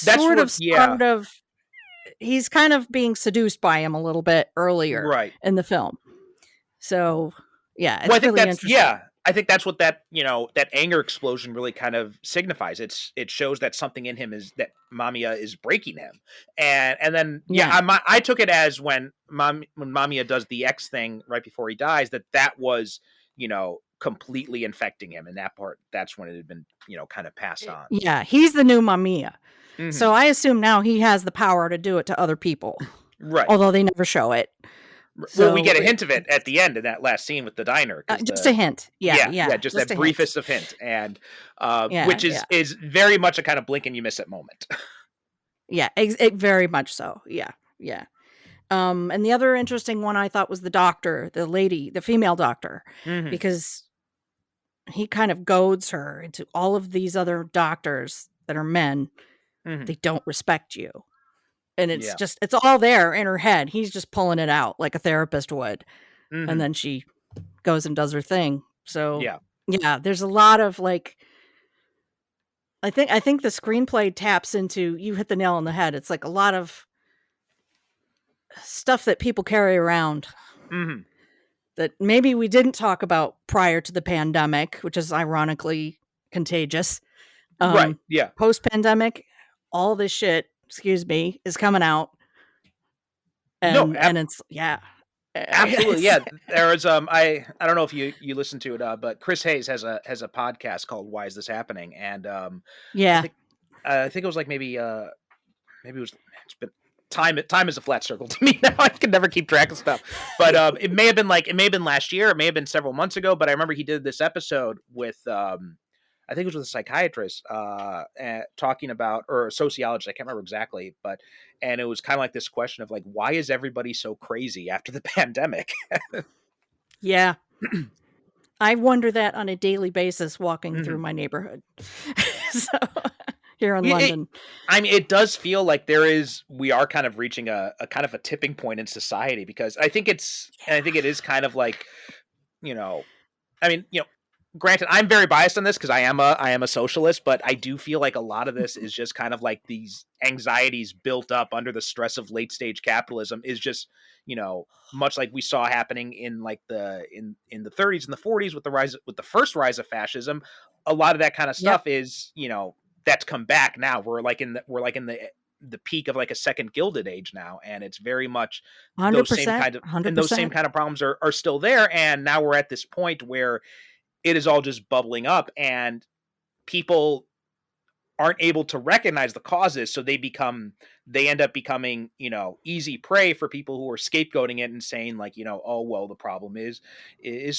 he's kind of being seduced by him a little bit earlier in the film. So, yeah, it's really interesting. Yeah, I think that's what that anger explosion really kind of signifies. It shows that something in him is that Mamiya is breaking him, and then I took it as when Mamiya does the X thing right before he dies, that was completely infecting him, and that's when it had been kind of passed on. Yeah, he's the new Mamiya. Mm-hmm. So I assume now he has the power to do it to other people, right? Although they never show it. Well, we get a hint of it at the end in that last scene with the diner. Just a hint. Yeah. Just that briefest of hint. And which is very much a kind of blink and you miss it moment. Yeah, very much so. Yeah. And the other interesting one I thought was the doctor, the female doctor, because he kind of goads her into all of these other doctors that are men. They don't respect you. And it's it's all there in her head. He's just pulling it out like a therapist would. And then she goes and does her thing. So yeah, there's a lot of like, I think the screenplay taps into, you hit the nail on the head. It's like a lot of stuff that people carry around that maybe we didn't talk about prior to the pandemic, which is ironically contagious. Right. Yeah. Post-pandemic, all this shit, is coming out. And it's absolutely. Yeah. There is I don't know if you listen to it, but Chris Hayes has a podcast called Why Is This Happening? And I think it was like maybe it was, it's been time is a flat circle to me now. I can never keep track of stuff. But it may have been last year, it may have been several months ago, but I remember he did this episode with I think it was with a psychiatrist talking about, or a sociologist, I can't remember exactly, and it was kind of like this question of like, why is everybody so crazy after the pandemic? Yeah. I wonder that on a daily basis walking through my neighborhood. So here in London. It does feel like we are kind of reaching a kind of a tipping point in society, because I think it is kind of like, granted, I'm very biased on this because I am a socialist, but I do feel like a lot of this is just kind of like these anxieties built up under the stress of late stage capitalism is just, much like we saw happening in like in the 30s and the 40s with the first rise of fascism. A lot of that kind of stuff is, that's come back now. We're like in the peak of like a second Gilded Age now, and it's very much 100%, those same kind of problems are still there. And now we're at this point where it is all just bubbling up, and people aren't able to recognize the causes. So they end up becoming, easy prey for people who are scapegoating it and saying like, oh, well, the problem is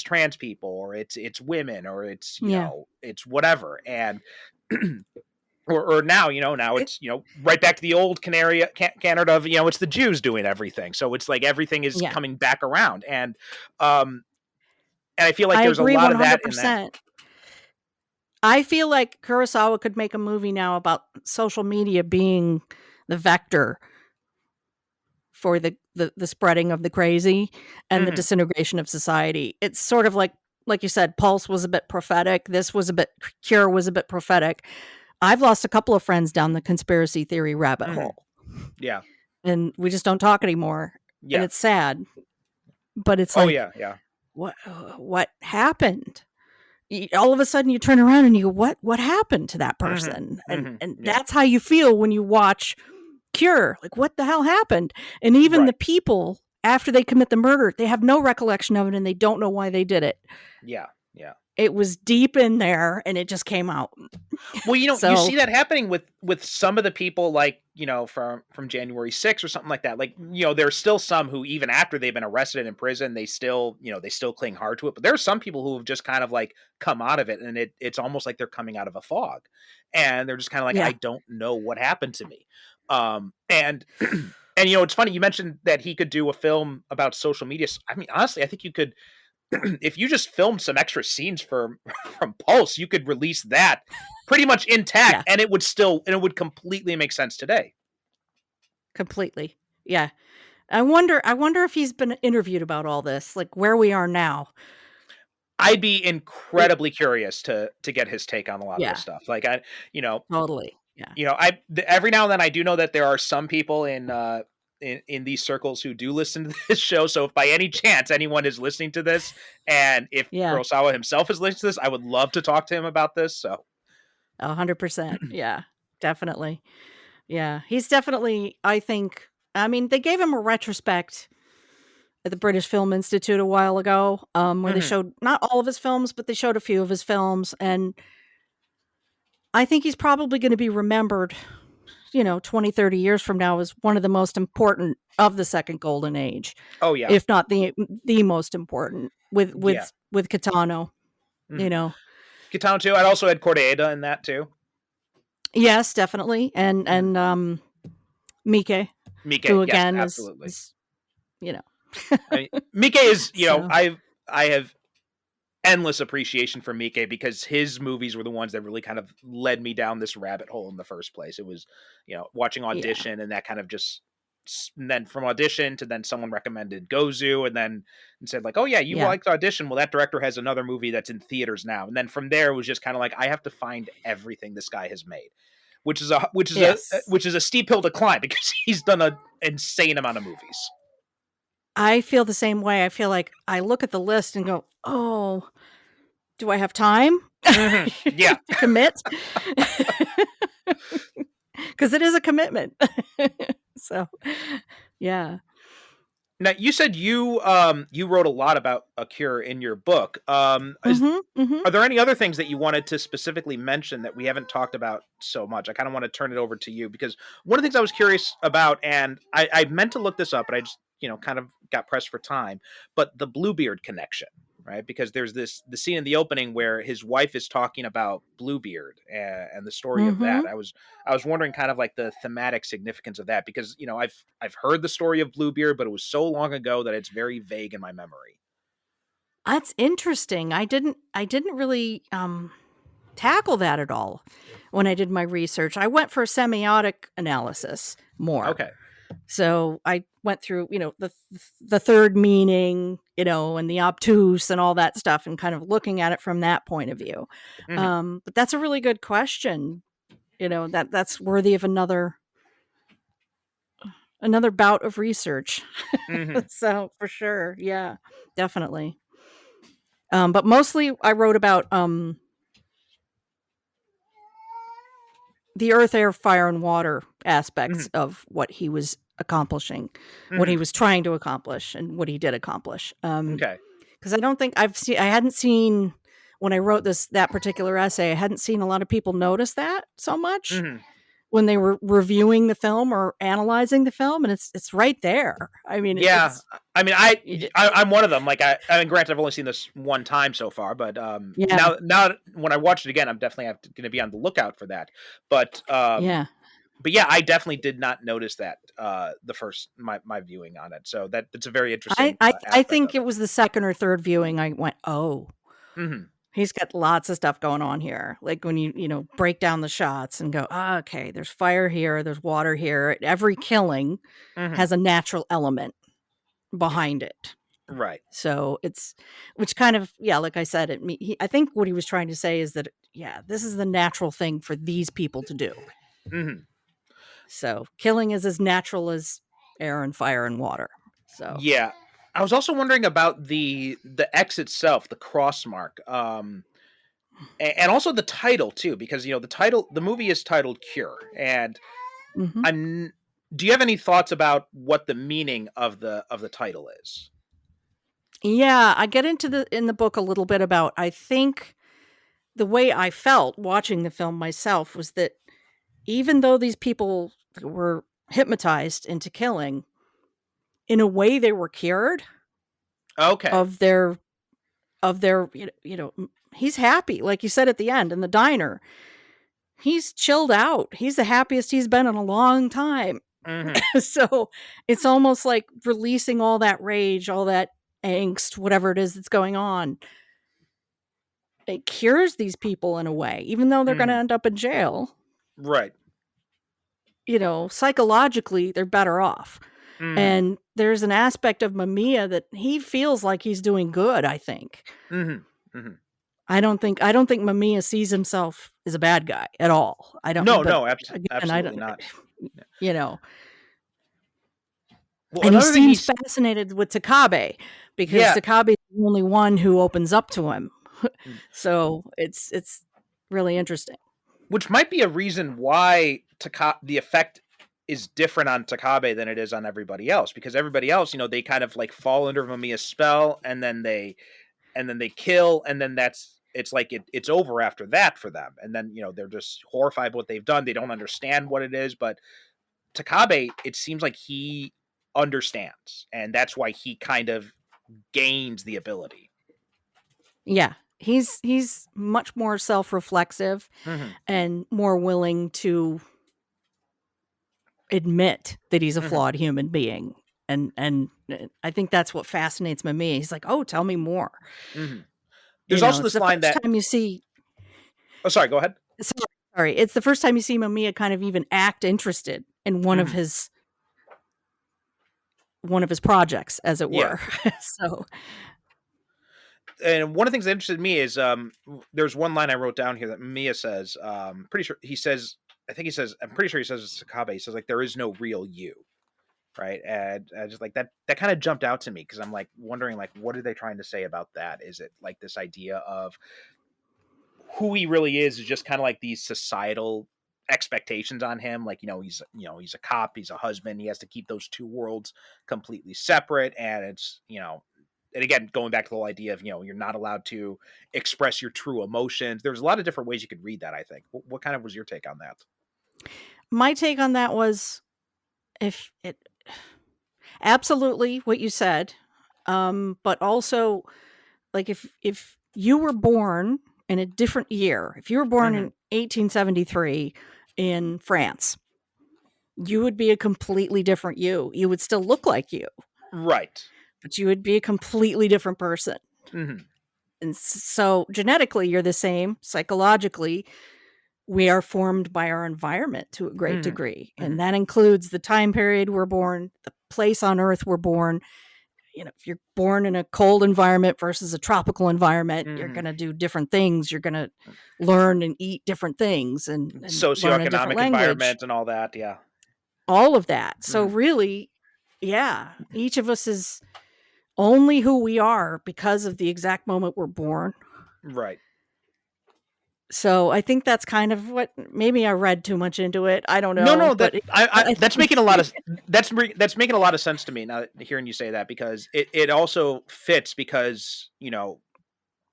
trans people, or it's women, or it's, it's whatever. And, or now, now it's, right back to the old canard of, it's the Jews doing everything. So it's like everything is coming back around. And I feel like there's a lot 100%. Of that in that. I feel like Kurosawa could make a movie now about social media being the vector for the spreading of the crazy and the disintegration of society. It's sort of like you said, Pulse was a bit prophetic. Cure was a bit prophetic. I've lost a couple of friends down the conspiracy theory rabbit hole. Yeah. And we just don't talk anymore. Yeah. And it's sad. But it's like, what happened? All of a sudden you turn around and you go, what happened to that person? And that's how you feel when you watch Cure. Like, what the hell happened? And even the people, after they commit the murder, they have no recollection of it and they don't know why they did it. Yeah. Yeah. It was deep in there and it just came out. Well, you see that happening with some of the people, like, from January 6th or something like that. Like, there's still some who, even after they've been arrested in prison, they still cling hard to it. But there are some people who have just kind of like come out of it, and it's almost like they're coming out of a fog, and they're just kind of like, I don't know what happened to me. And it's funny, you mentioned that he could do a film about social media. I mean, honestly, I think you could, if you just filmed some extra scenes from Pulse, you could release that pretty much intact, and it would completely make sense today. Completely. Yeah. I wonder if he's been interviewed about all this, like where we are now. I'd be incredibly curious to get his take on a lot of this stuff. Like, totally. Yeah. Every now and then I do know that there are some people in these circles who do listen to this show. So if by any chance anyone is listening to this, and if Kurosawa himself is listening to this, I would love to talk to him about this. So 100%. Yeah, definitely. Yeah. He's definitely, I think, they gave him a retrospect at the British Film Institute a while ago, where they showed not all of his films, but they showed a few of his films. And I think he's probably going to be remembered 20, 30 years from now is one of the most important of the second golden age. Oh yeah. If not the most important with Kitano, Kitano too. I'd also add Cordeada in that too. Yes, definitely. And Miike. Who again absolutely. is Miike is, I have endless appreciation for Miike, because his movies were the ones that really kind of led me down this rabbit hole in the first place. It was, watching Audition and that kind of and then from Audition to then someone recommended Gozu and said like, oh yeah, you liked Audition. Well, that director has another movie that's in theaters now. And then from there it was just kind of like, I have to find everything this guy has made, which is a steep hill to climb, because he's done an insane amount of movies. I feel the same way. I feel like I look at the list and go, oh, do I have time? Yeah. To commit? Because it is a commitment. So, yeah. Now, you said you wrote a lot about a cure in your book. Are there any other things that you wanted to specifically mention that we haven't talked about so much? I kind of want to turn it over to you because one of the things I was curious about, and I meant to look this up, but I just kind of got pressed for time. But the Bluebeard connection, right? Because there's the scene in the opening where his wife is talking about Bluebeard and the story of that. I was wondering kind of like the thematic significance of that because I've heard the story of Bluebeard, but it was so long ago that it's very vague in my memory. That's interesting. I didn't really tackle that at all when I did my research. I went for a semiotic analysis more. Okay. So I went through, the third meaning, and the obtuse and all that stuff and kind of looking at it from that point of view. But that's a really good question. That's worthy of another bout of research. So for sure. Yeah, definitely. But mostly I wrote about the earth, air, fire, and water aspects of what he was accomplishing, what he was trying to accomplish, and what he did accomplish. Okay. Because I hadn't seen when I wrote that particular essay, I hadn't seen a lot of people notice that so much when they were reviewing the film or analyzing the film, and it's right there. I mean, yeah. I'm one of them. Like I mean, granted, I've only seen this one time so far, but now when I watch it again, I'm definitely going to be on the lookout for that. But But yeah, I definitely did not notice that the first my viewing on it. So that's a very interesting. I think it was the second or third viewing. I went, oh, he's got lots of stuff going on here. Like when you break down the shots and go, okay, there's fire here, there's water here. Every killing has a natural element behind it. Right. So which kind of, like I said, I think what he was trying to say is that, this is the natural thing for these people to do. So killing is as natural as air and fire and water. So yeah, I was also wondering about the X itself, the cross mark, and also the title too, because the movie is titled Cure, and do you have any thoughts about what the meaning of the title is? Yeah, I get into in the book a little bit about, I think the way I felt watching the film myself was that even though these people were hypnotized into killing, in a way they were cured. Okay. Of their he's happy, like you said at the end in the diner. He's chilled out. He's the happiest he's been in a long time. So it's almost like releasing all that rage, all that angst, whatever it is that's going on. It cures these people in a way, even though they're going to end up in jail. Right. Psychologically, they're better off. And there's an aspect of Mamiya that he feels like he's doing good, I think. I don't think Mamiya sees himself as a bad guy at all. I don't. No, absolutely not. Well, and he seems fascinated with Takabe because Takabe is the only one who opens up to him. So it's really interesting. Which might be a reason why the effect is different on Takabe than it is on everybody else, because everybody else, they kind of like fall under Mamiya's spell and then they kill, and then it's like it's over after that for them. And then, they're just horrified by what they've done. They don't understand what it is, but Takabe, it seems like he understands, and that's why he kind of gains the ability. Yeah. He's much more self-reflexive and more willing to admit that he's a flawed human being. And I think that's what fascinates me. He's like, oh, tell me more. There's also this line that time you see. Oh, sorry, go ahead. Sorry. It's the first time you see Mamiya kind of even act interested in one of his projects, as it were. So. And one of the things that interested me is there's one line I wrote down here that Mamiya says, I'm pretty sure he says it's Takabe. He says, like, there is no real you. Right. And I just like that kind of jumped out to me, because I'm like wondering, like, what are they trying to say about that? Is it like this idea of who he really is just kind of like these societal expectations on him. Like, he's a cop, he's a husband. He has to keep those two worlds completely separate. And it's, and again, going back to the whole idea of, you're not allowed to express your true emotions. There's a lot of different ways you could read that, I think. What kind of was your take on that? My take on that was, if it absolutely what you said, but also, like, if you were born in a different year, if you were born in 1873 in France, you would be a completely different you. You would still look like you, right? But you would be a completely different person. And so genetically, you're the same. Psychologically, we are formed by our environment to a great degree. And that includes the time period we're born, the place on earth we're born. If you're born in a cold environment versus a tropical environment, you're going to do different things. You're going to learn and eat different things and socioeconomic environment and all that. Yeah. All of that. So really, each of us is only who we are because of the exact moment we're born. Right. So I think that's kind of what, maybe I read too much into it. I don't know. No, that's making a lot of that's making a lot of sense to me now, hearing you say that, because it also fits because,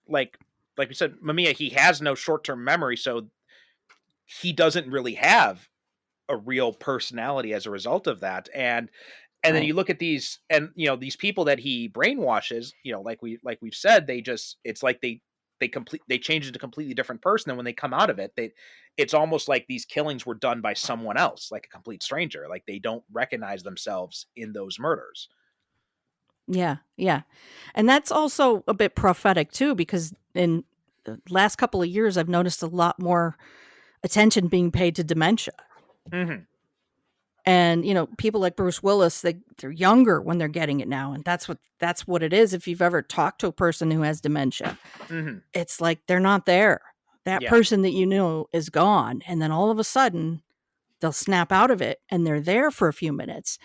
like we said, Mamiya, he has no short-term memory, so he doesn't really have a real personality as a result of that. And then you look at these, and these people that he brainwashes, like we've said, it's like they change into a completely different person. And when they come out of it, it's almost like these killings were done by someone else, like a complete stranger. Like they don't recognize themselves in those murders. Yeah. Yeah. And that's also a bit prophetic too, because in the last couple of years, I've noticed a lot more attention being paid to dementia. And, people like Bruce Willis, they're younger when they're getting it now. And that's what it is. If you've ever talked to a person who has dementia, it's like, they're not there. That person that you knew is gone. And then all of a sudden they'll snap out of it and they're there for a few minutes.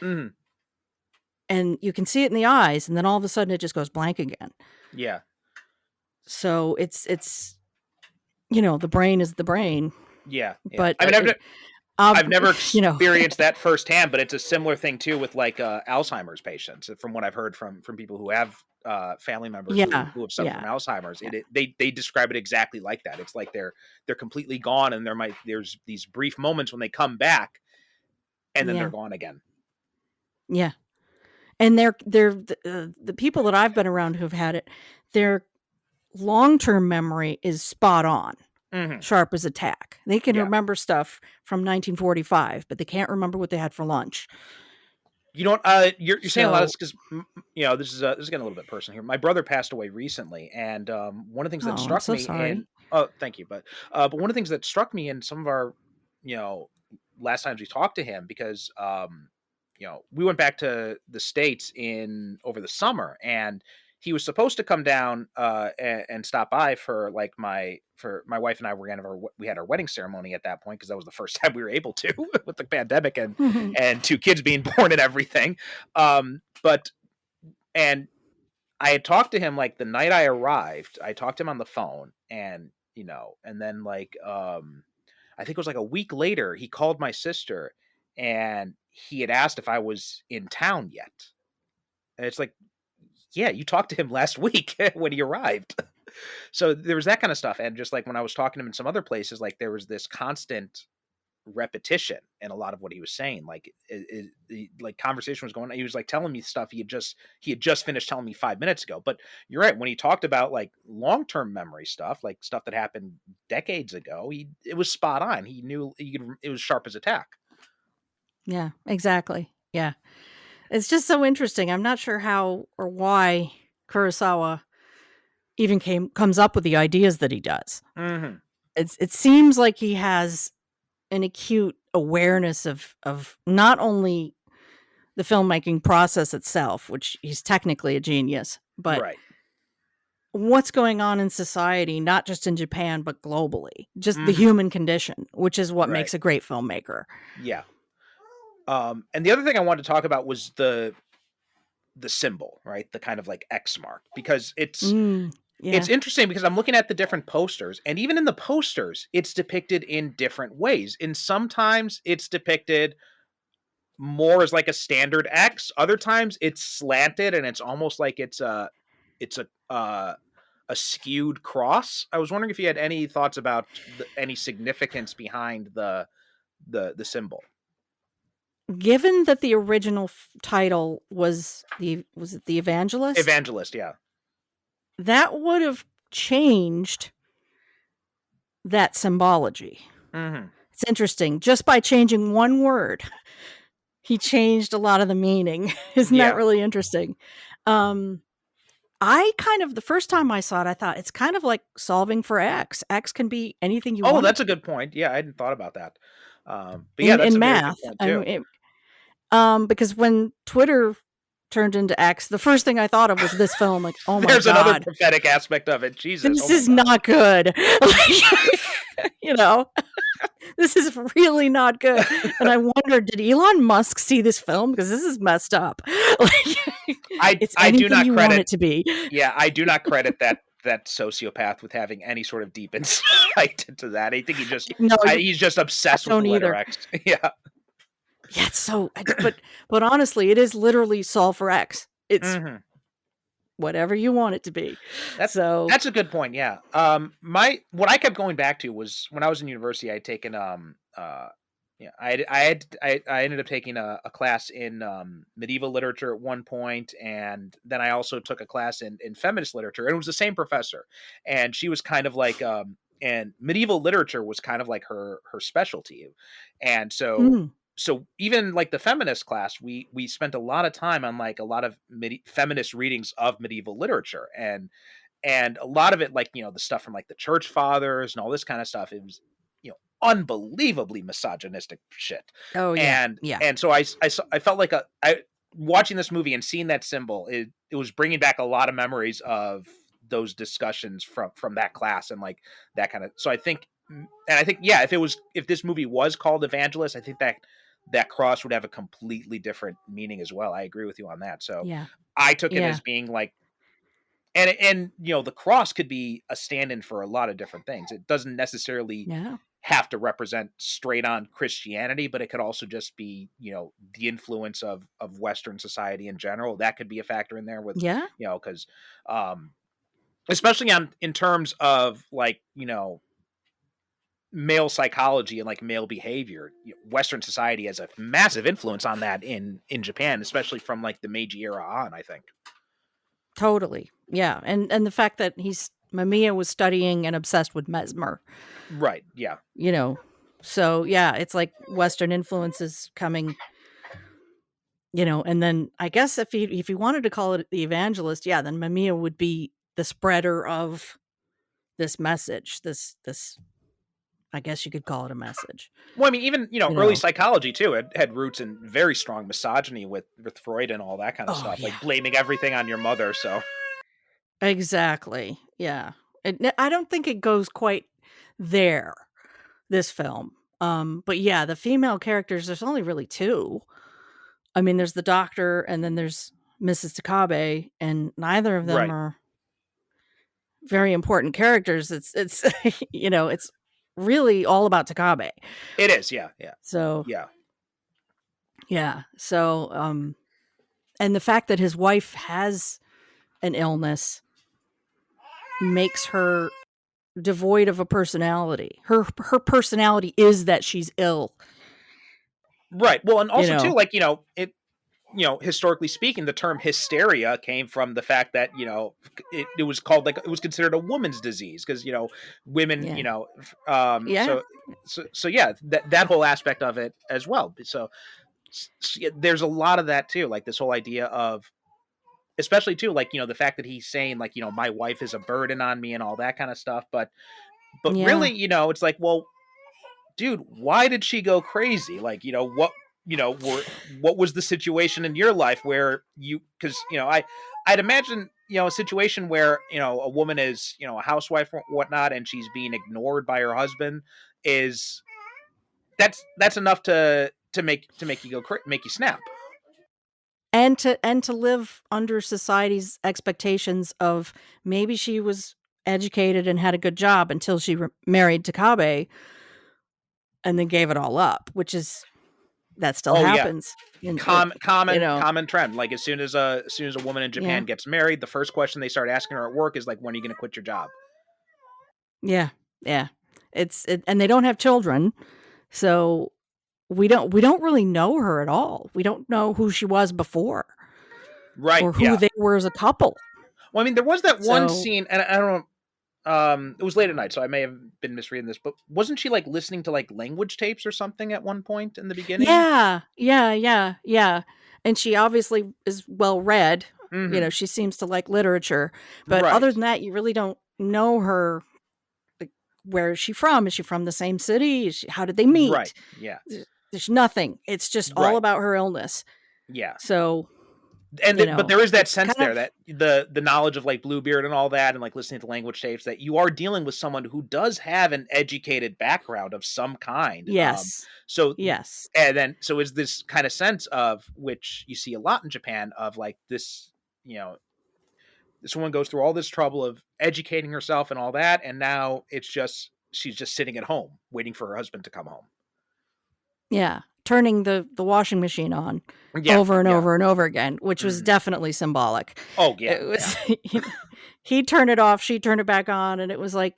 And you can see it in the eyes. And then all of a sudden it just goes blank again. Yeah. So it's, the brain is the brain. Yeah. But I mean, I've never experienced that firsthand, but it's a similar thing too with like Alzheimer's patients. From what I've heard from people who have family members who have suffered from Alzheimer's, they describe it exactly like that. It's like they're completely gone, and there's these brief moments when they come back, and then they're gone again. Yeah, and they're the people that I've been around who've had it, their long-term memory is spot on. Sharp as a tack. They can remember stuff from 1945, but they can't remember what they had for lunch. You're saying a lot of this because this is getting a little bit personal here. My brother passed away recently, and one of the things that struck me. Sorry. Thank you, but one of the things that struck me in some of our last times we talked to him, because we went back to the States over the summer, and he was supposed to come down and stop by for my wife and I we had our wedding ceremony at that point, because that was the first time we were able to with the pandemic and two kids being born and everything. And I had talked to him like the night I arrived. I talked to him on the phone, and and then I think it was like a week later, he called my sister and he had asked if I was in town yet. And it's like, yeah, you talked to him last week when he arrived. So there was that kind of stuff. And just like when I was talking to him in some other places, like there was this constant repetition in a lot of what he was saying. Like like conversation was going on. He was like telling me stuff he had just finished telling me 5 minutes ago. But you're right. When he talked about like long-term memory stuff, like stuff that happened decades ago, it was spot on. He knew it was sharp as a tack. Yeah, exactly. Yeah. It's just so interesting. I'm not sure how or why Kurosawa even comes up with the ideas that he does. It seems like he has an acute awareness of not only the filmmaking process itself, which he's technically a genius, but what's going on in society, not just in Japan, but globally. Just the human condition, which is what makes a great filmmaker. Yeah. And the other thing I wanted to talk about was the symbol, right? The kind of like X mark, because it's It's interesting because I'm looking at the different posters, and even in the posters, it's depicted in different ways. And sometimes it's depicted more as like a standard X. Other times it's slanted, and it's almost like it's a skewed cross. I was wondering if you had any thoughts about any significance behind the symbol. Given that the original title was it the Evangelist? Evangelist, yeah. That would have changed that symbology. Mm-hmm. It's interesting. Just by changing one word, he changed a lot of the meaning. Isn't that really interesting? I the first time I saw it, I thought it's kind of like solving for X. X can be anything you want. Oh, that's a good point. Yeah, I hadn't thought about that. But yeah, that's in a math, very good point too. Because when Twitter turned into X, the first thing I thought of was this film. Like, oh my God. There's another prophetic aspect of it. Jesus. This is not good. This is really not good. And I wonder, did Elon Musk see this film? Because this is messed up. I do not you credit want it to be. Yeah, I do not credit that sociopath with having any sort of deep insight into that. I think he's just obsessed with the letter X. Yeah. Yeah, it's so, but honestly, it is literally solve for X. It's whatever you want it to be. That's a good point. Yeah. What I kept going back to was when I was in university, I had taken I ended up taking a class in medieval literature at one point, and then I also took a class in feminist literature, and it was the same professor, and she was kind of like and medieval literature was kind of like her specialty, and so even like the feminist class, we spent a lot of time on like a lot of feminist readings of medieval literature, and a lot of it, like, the stuff from like the church fathers and all this kind of stuff, it was unbelievably misogynistic shit. Oh yeah, and so I felt like watching this movie and seeing that symbol, it was bringing back a lot of memories of those discussions from that class and like that kind of. So I think yeah, if this movie was called Evangelist, I think that cross would have a completely different meaning as well. I agree with you on that. So I took it as being like, and the cross could be a stand-in for a lot of different things. It doesn't necessarily have to represent straight on Christianity, but it could also just be, the influence of Western society in general. That could be a factor in there with, because especially in terms of like, male psychology and like male behavior. Western society has a massive influence on that in Japan, especially from like the Meiji era on, I think. Totally. Yeah. And the fact that Mamiya was studying and obsessed with Mesmer. Right. Yeah. So yeah, it's like Western influences coming, and then I guess if he wanted to call it the Evangelist, then Mamiya would be the spreader of this message, this I guess you could call it a message. Well, I mean, even, early psychology too, it had roots in very strong misogyny with Freud and all that kind of stuff, like blaming everything on your mother. So exactly. Yeah. I don't think it goes quite there, this film. But yeah, the female characters, there's only really two. I mean, there's the doctor and then there's Mrs. Takabe, and neither of them are very important characters. It's it's really all about Takabe. It is, yeah. So so and the fact that his wife has an illness makes her devoid of a personality. Her personality is that she's ill. Right. Well, and also too, like, historically speaking, the term hysteria came from the fact that, it was called, like, it was considered a woman's disease because, women, so yeah, that whole aspect of it as well. So there's a lot of that too, like this whole idea of, especially too, like, the fact that he's saying like, my wife is a burden on me and all that kind of stuff. But really, it's like, well, dude, why did she go crazy? Like, what was the situation in your life where because, I'd imagine, a situation where, a woman is, a housewife or whatnot, and she's being ignored by her husband that's enough to make you go make you snap. and to live under society's expectations of maybe she was educated and had a good job until she married Takabe and then gave it all up, which is that still happens. Common trend. Like as soon as a woman in Japan gets married, the first question they start asking her at work is like, when are you going to quit your job? Yeah. And they don't have children, so we don't really know her at all. We don't know who she was before, right? Or who they were as a couple. Well, I mean, there was that one scene, and I don't know. It was late at night, so I may have been misreading this, but wasn't she like listening to like language tapes or something at one point in the beginning? Yeah. And she obviously is well read. Mm-hmm. She seems to like literature, but other than that, you really don't know her. Like, where is she from? Is she from the same city? How did they meet? Right. Yeah. There's nothing. It's just all about her illness. Yeah. So. But there is that sense there that the knowledge of like Bluebeard and all that, and like listening to language tapes, that you are dealing with someone who does have an educated background of some kind. Yes. And then is this kind of sense of, which you see a lot in Japan, of like this, this woman goes through all this trouble of educating herself and all that, and now she's just sitting at home waiting for her husband to come home. Yeah. Turning the washing machine on over and over and over again, which was definitely symbolic. Oh, yeah. It was, he turned it off, she turned it back on, and it was like,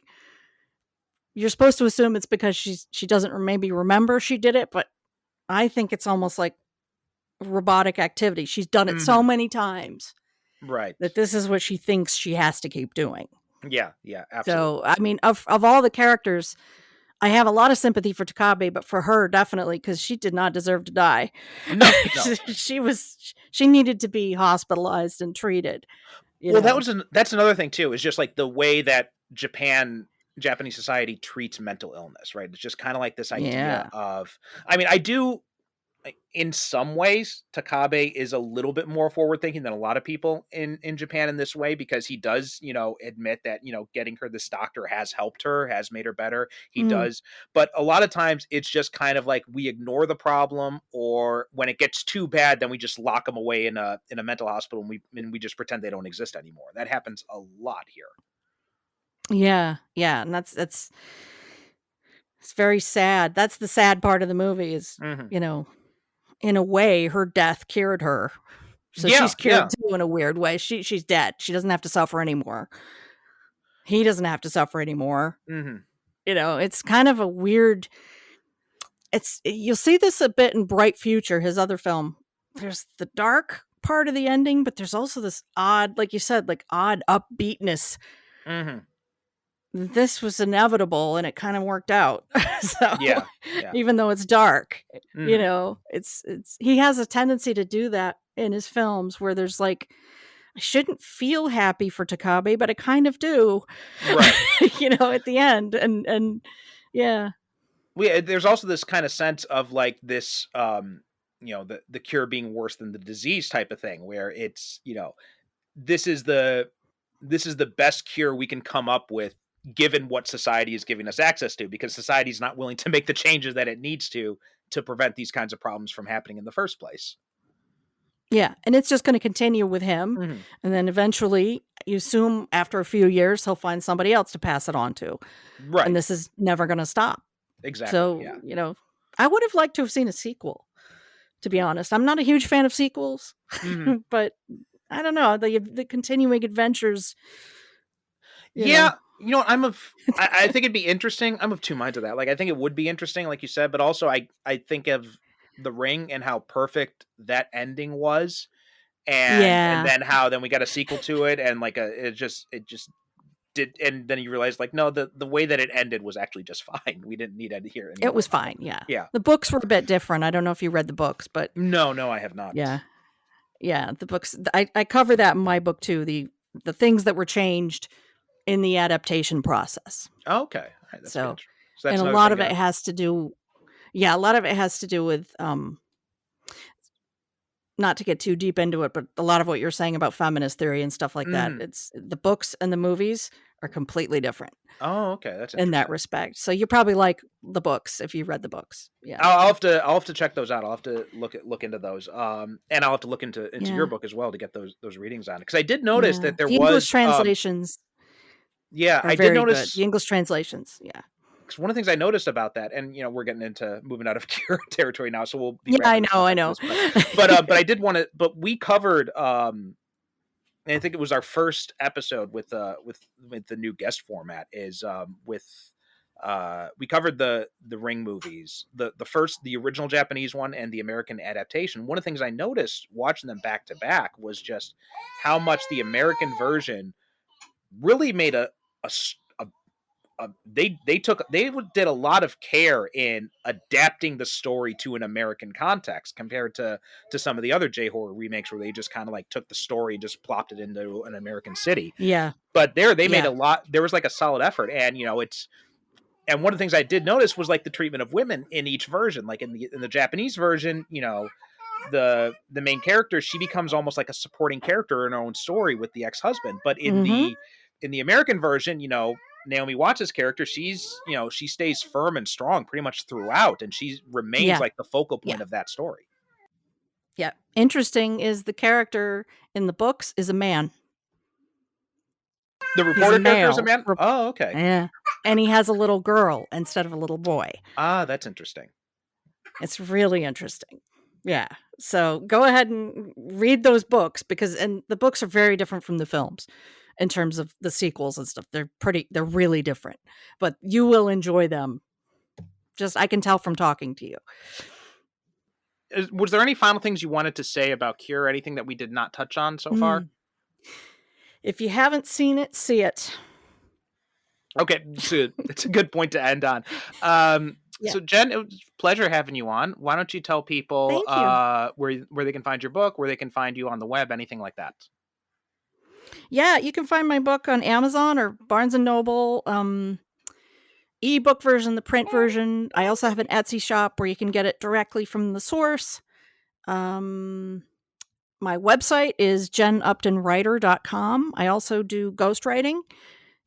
you're supposed to assume it's because she doesn't maybe remember she did it, but I think it's almost like robotic activity. She's done it so many times. Right. That this is what she thinks she has to keep doing. Yeah, absolutely. So, I mean, of all the characters, I have a lot of sympathy for Takabe, but for her, definitely, because she did not deserve to die. No. She needed to be hospitalized and treated. That's another thing too, is just like the way that Japanese society treats mental illness, right? It's just kind of like this idea of, I mean, I do, in some ways, Takabe is a little bit more forward thinking than a lot of people in Japan in this way, because he does, admit that, getting her this doctor has helped her, has made her better. He does. But a lot of times it's just kind of like we ignore the problem, or when it gets too bad, then we just lock them away in a mental hospital and we just pretend they don't exist anymore. That happens a lot here. Yeah. And that's it's very sad. That's the sad part of the movie is, in a way, her death cured her. So she's cured too in a weird way. She's dead. She doesn't have to suffer anymore. He doesn't have to suffer anymore. Mm-hmm. It's kind of a weird. You'll see this a bit in Bright Future, his other film. There's the dark part of the ending, but there's also this odd, like you said, like odd upbeatness. Mm-hmm. This was inevitable, and it kind of worked out. So even though it's dark, it's he has a tendency to do that in his films, where there's like, I shouldn't feel happy for Takabe, but I kind of do, right? At the end, and there's also this kind of sense of like this, the cure being worse than the disease type of thing, where it's, this is the best cure we can come up with, given what society is giving us access to, because society is not willing to make the changes that it needs to prevent these kinds of problems from happening in the first place. Yeah. And it's just going to continue with him. Mm-hmm. And then eventually, you assume after a few years, he'll find somebody else to pass it on to. Right. And this is never going to stop. Exactly. So, I would have liked to have seen a sequel, to be honest. I'm not a huge fan of sequels, but I don't know. The continuing adventures. I think it'd be interesting. I'm of two minds of that. Like, I think it would be interesting, like you said, but also I think of The Ring and how perfect that ending was, and then we got a sequel to it, and like it just did, and then you realize like, no, the way that it ended was actually just fine. We didn't need to hear it. It was fine. Yeah. The books were a bit different. I don't know if you read the books, but no, I have not. Yeah. The books. I cover that in my book too. The things that were changed in the adaptation process. Oh, okay. All right, that's good. So and a lot of it has to do with, not to get too deep into it, but a lot of what you're saying about feminist theory and stuff like that. It's the books and the movies are completely different. Oh, okay, that's in that respect. So you probably like the books if you read the books. Yeah, I'll have to check those out. I'll have to look into those. And I'll have to look into your book as well to get those readings on it. Because I did notice that there the was English translations. Yeah, are I did very notice good. The English translations. Yeah. Because one of the things I noticed about that, and we're getting into moving out of Cure territory now, so we'll be Yeah, I wrapping know. this up but I did want to. But we covered. And I think it was our first episode with the new guest format is we covered the Ring movies, the original Japanese one and the American adaptation. One of the things I noticed watching them back to back was just how much the American version really made they did a lot of care in adapting the story to an American context compared to some of the other J-horror remakes where they just kind of like took the story and just plopped it into an American city. Yeah. But they made a lot. There was like a solid effort, and and one of the things I did notice was like the treatment of women in each version. Like in the Japanese version, the main character, she becomes almost like a supporting character in her own story with the ex-husband. But in the American version, Naomi Watts' character, she stays firm and strong pretty much throughout, and she remains like the focal point of that story. Yeah. Interesting is the character in the books is a man. The reporter character is a man? Oh, okay. Yeah. And he has a little girl instead of a little boy. Ah, that's interesting. It's really interesting. Yeah. So go ahead and read those books and the books are very different from the films in terms of the sequels and stuff. They're really different, but you will enjoy them. I can tell from talking to you. Was there any final things you wanted to say about Cure? Anything that we did not touch on so far? If you haven't seen it, see it. Okay. So it's a good point to end on. So Jen, it was a pleasure having you on. Why don't you tell people where they can find your book, where they can find you on the web, anything like that? Yeah, you can find my book on Amazon or Barnes & Noble, ebook version, the print version. I also have an Etsy shop where you can get it directly from the source. My website is jenuptonwriter.com. I also do ghostwriting.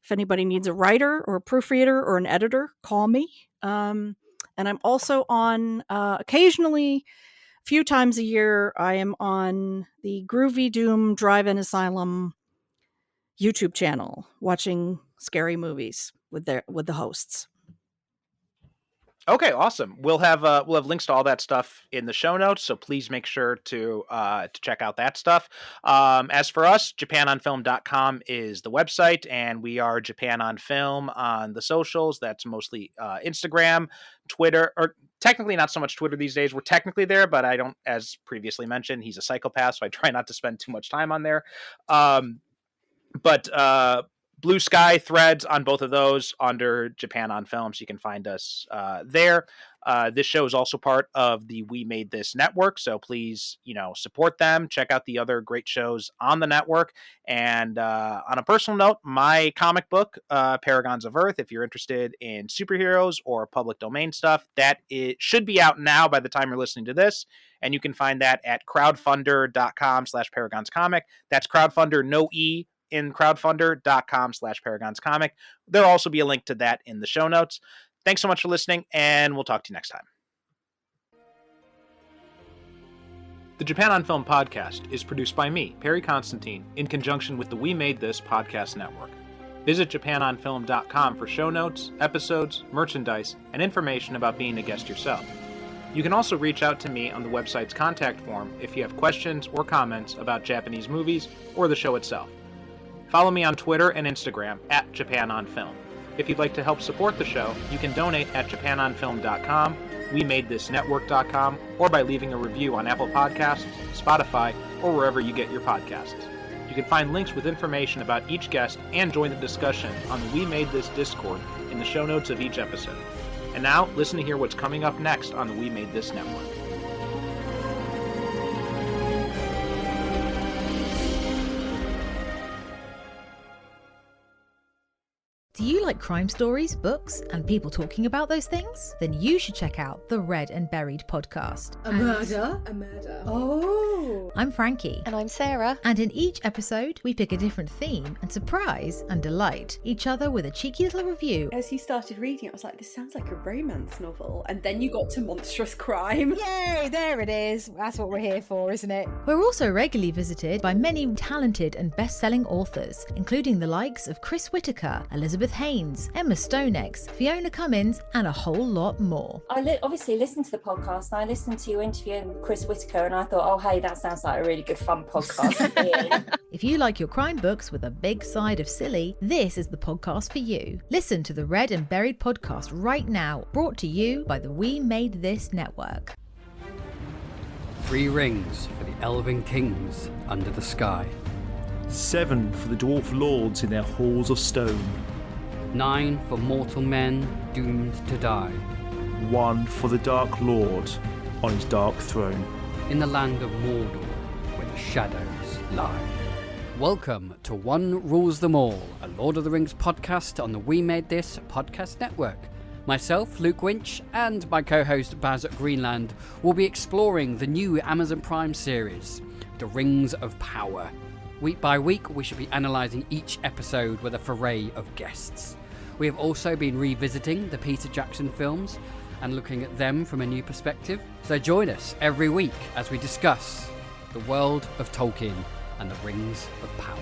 If anybody needs a writer or a proofreader or an editor, call me. And I'm also on occasionally, a few times a year, I am on the Groovy Doom Drive-In Asylum YouTube channel watching scary movies with the hosts. Okay, awesome. We'll have links to all that stuff in the show notes, so please make sure to check out that stuff. As for us, japanonfilm.com is the website, and we are Japan on Film on the socials. That's mostly Instagram, Twitter, or technically not so much Twitter these days. We're technically there, but I don't, as previously mentioned, he's a psychopath, so I try not to spend too much time on there. But Blue Sky, Threads on both of those under Japan on Film, so you can find us there. This show is also part of the We Made This network, so please, support them. Check out the other great shows on the network. And on a personal note, my comic book, Paragons of Earth, if you're interested in superheroes or public domain stuff, it should be out now by the time you're listening to this. And you can find that at crowdfunder.com/paragonscomic. That's crowdfunder, no E, in crowdfunder.com/paragonscomic. There'll also be a link to that in the show notes. Thanks so much for listening, and we'll talk to you next time. The Japan on Film podcast is produced by me, Perry Constantine, in conjunction with the We Made This podcast network. Visit japanonfilm.com for show notes, episodes, merchandise, and information about being a guest yourself. You can also reach out to me on the website's contact form if you have questions or comments about Japanese movies or the show itself. Follow me on Twitter and Instagram at JapanOnFilm. If you'd like to help support the show, you can donate at japanonfilm.com, wemadethisnetwork.com, or by leaving a review on Apple Podcasts, Spotify, or wherever you get your podcasts. You can find links with information about each guest and join the discussion on the We Made This Discord in the show notes of each episode. And now, listen to hear what's coming up next on the We Made This network. Do you like crime stories, books, and people talking about those things? Then you should check out the Read and Buried podcast. A murder? A murder. Oh. I'm Frankie. And I'm Sarah. And in each episode, we pick a different theme and surprise and delight each other with a cheeky little review. As you started reading it, I was like, this sounds like a romance novel. And then you got to monstrous crime. Yay, there it is. That's what we're here for, isn't it? We're also regularly visited by many talented and best-selling authors, including the likes of Chris Whitaker, Elizabeth Haynes, Emma Stonex, Fiona Cummins, and a whole lot more. I obviously listened to the podcast, and I listened to you interviewing Chris Whitaker, and I thought, oh, hey, that sounds like a really good fun podcast. If you like your crime books with a big side of silly, this is the podcast for you. Listen to the Read and Buried podcast right now, brought to you by the We Made This network. 3 rings for the elven kings under the sky. 7 for the dwarf lords in their halls of stone. 9 for mortal men doomed to die. 1 for the Dark Lord on his dark throne. In the land of Mordor, where the shadows lie. Welcome to One Rules Them All, a Lord of the Rings podcast on the We Made This podcast network. Myself, Luke Winch, and my co-host Baz Greenland will be exploring the new Amazon Prime series, The Rings of Power. Week by week, we should be analysing each episode with a foray of guests. We have also been revisiting the Peter Jackson films and looking at them from a new perspective. So join us every week as we discuss the world of Tolkien and the Rings of Power.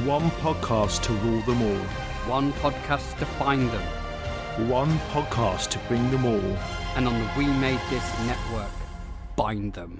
1 podcast to rule them all. 1 podcast to find them. 1 podcast to bring them all. And on the We Made This network, bind them.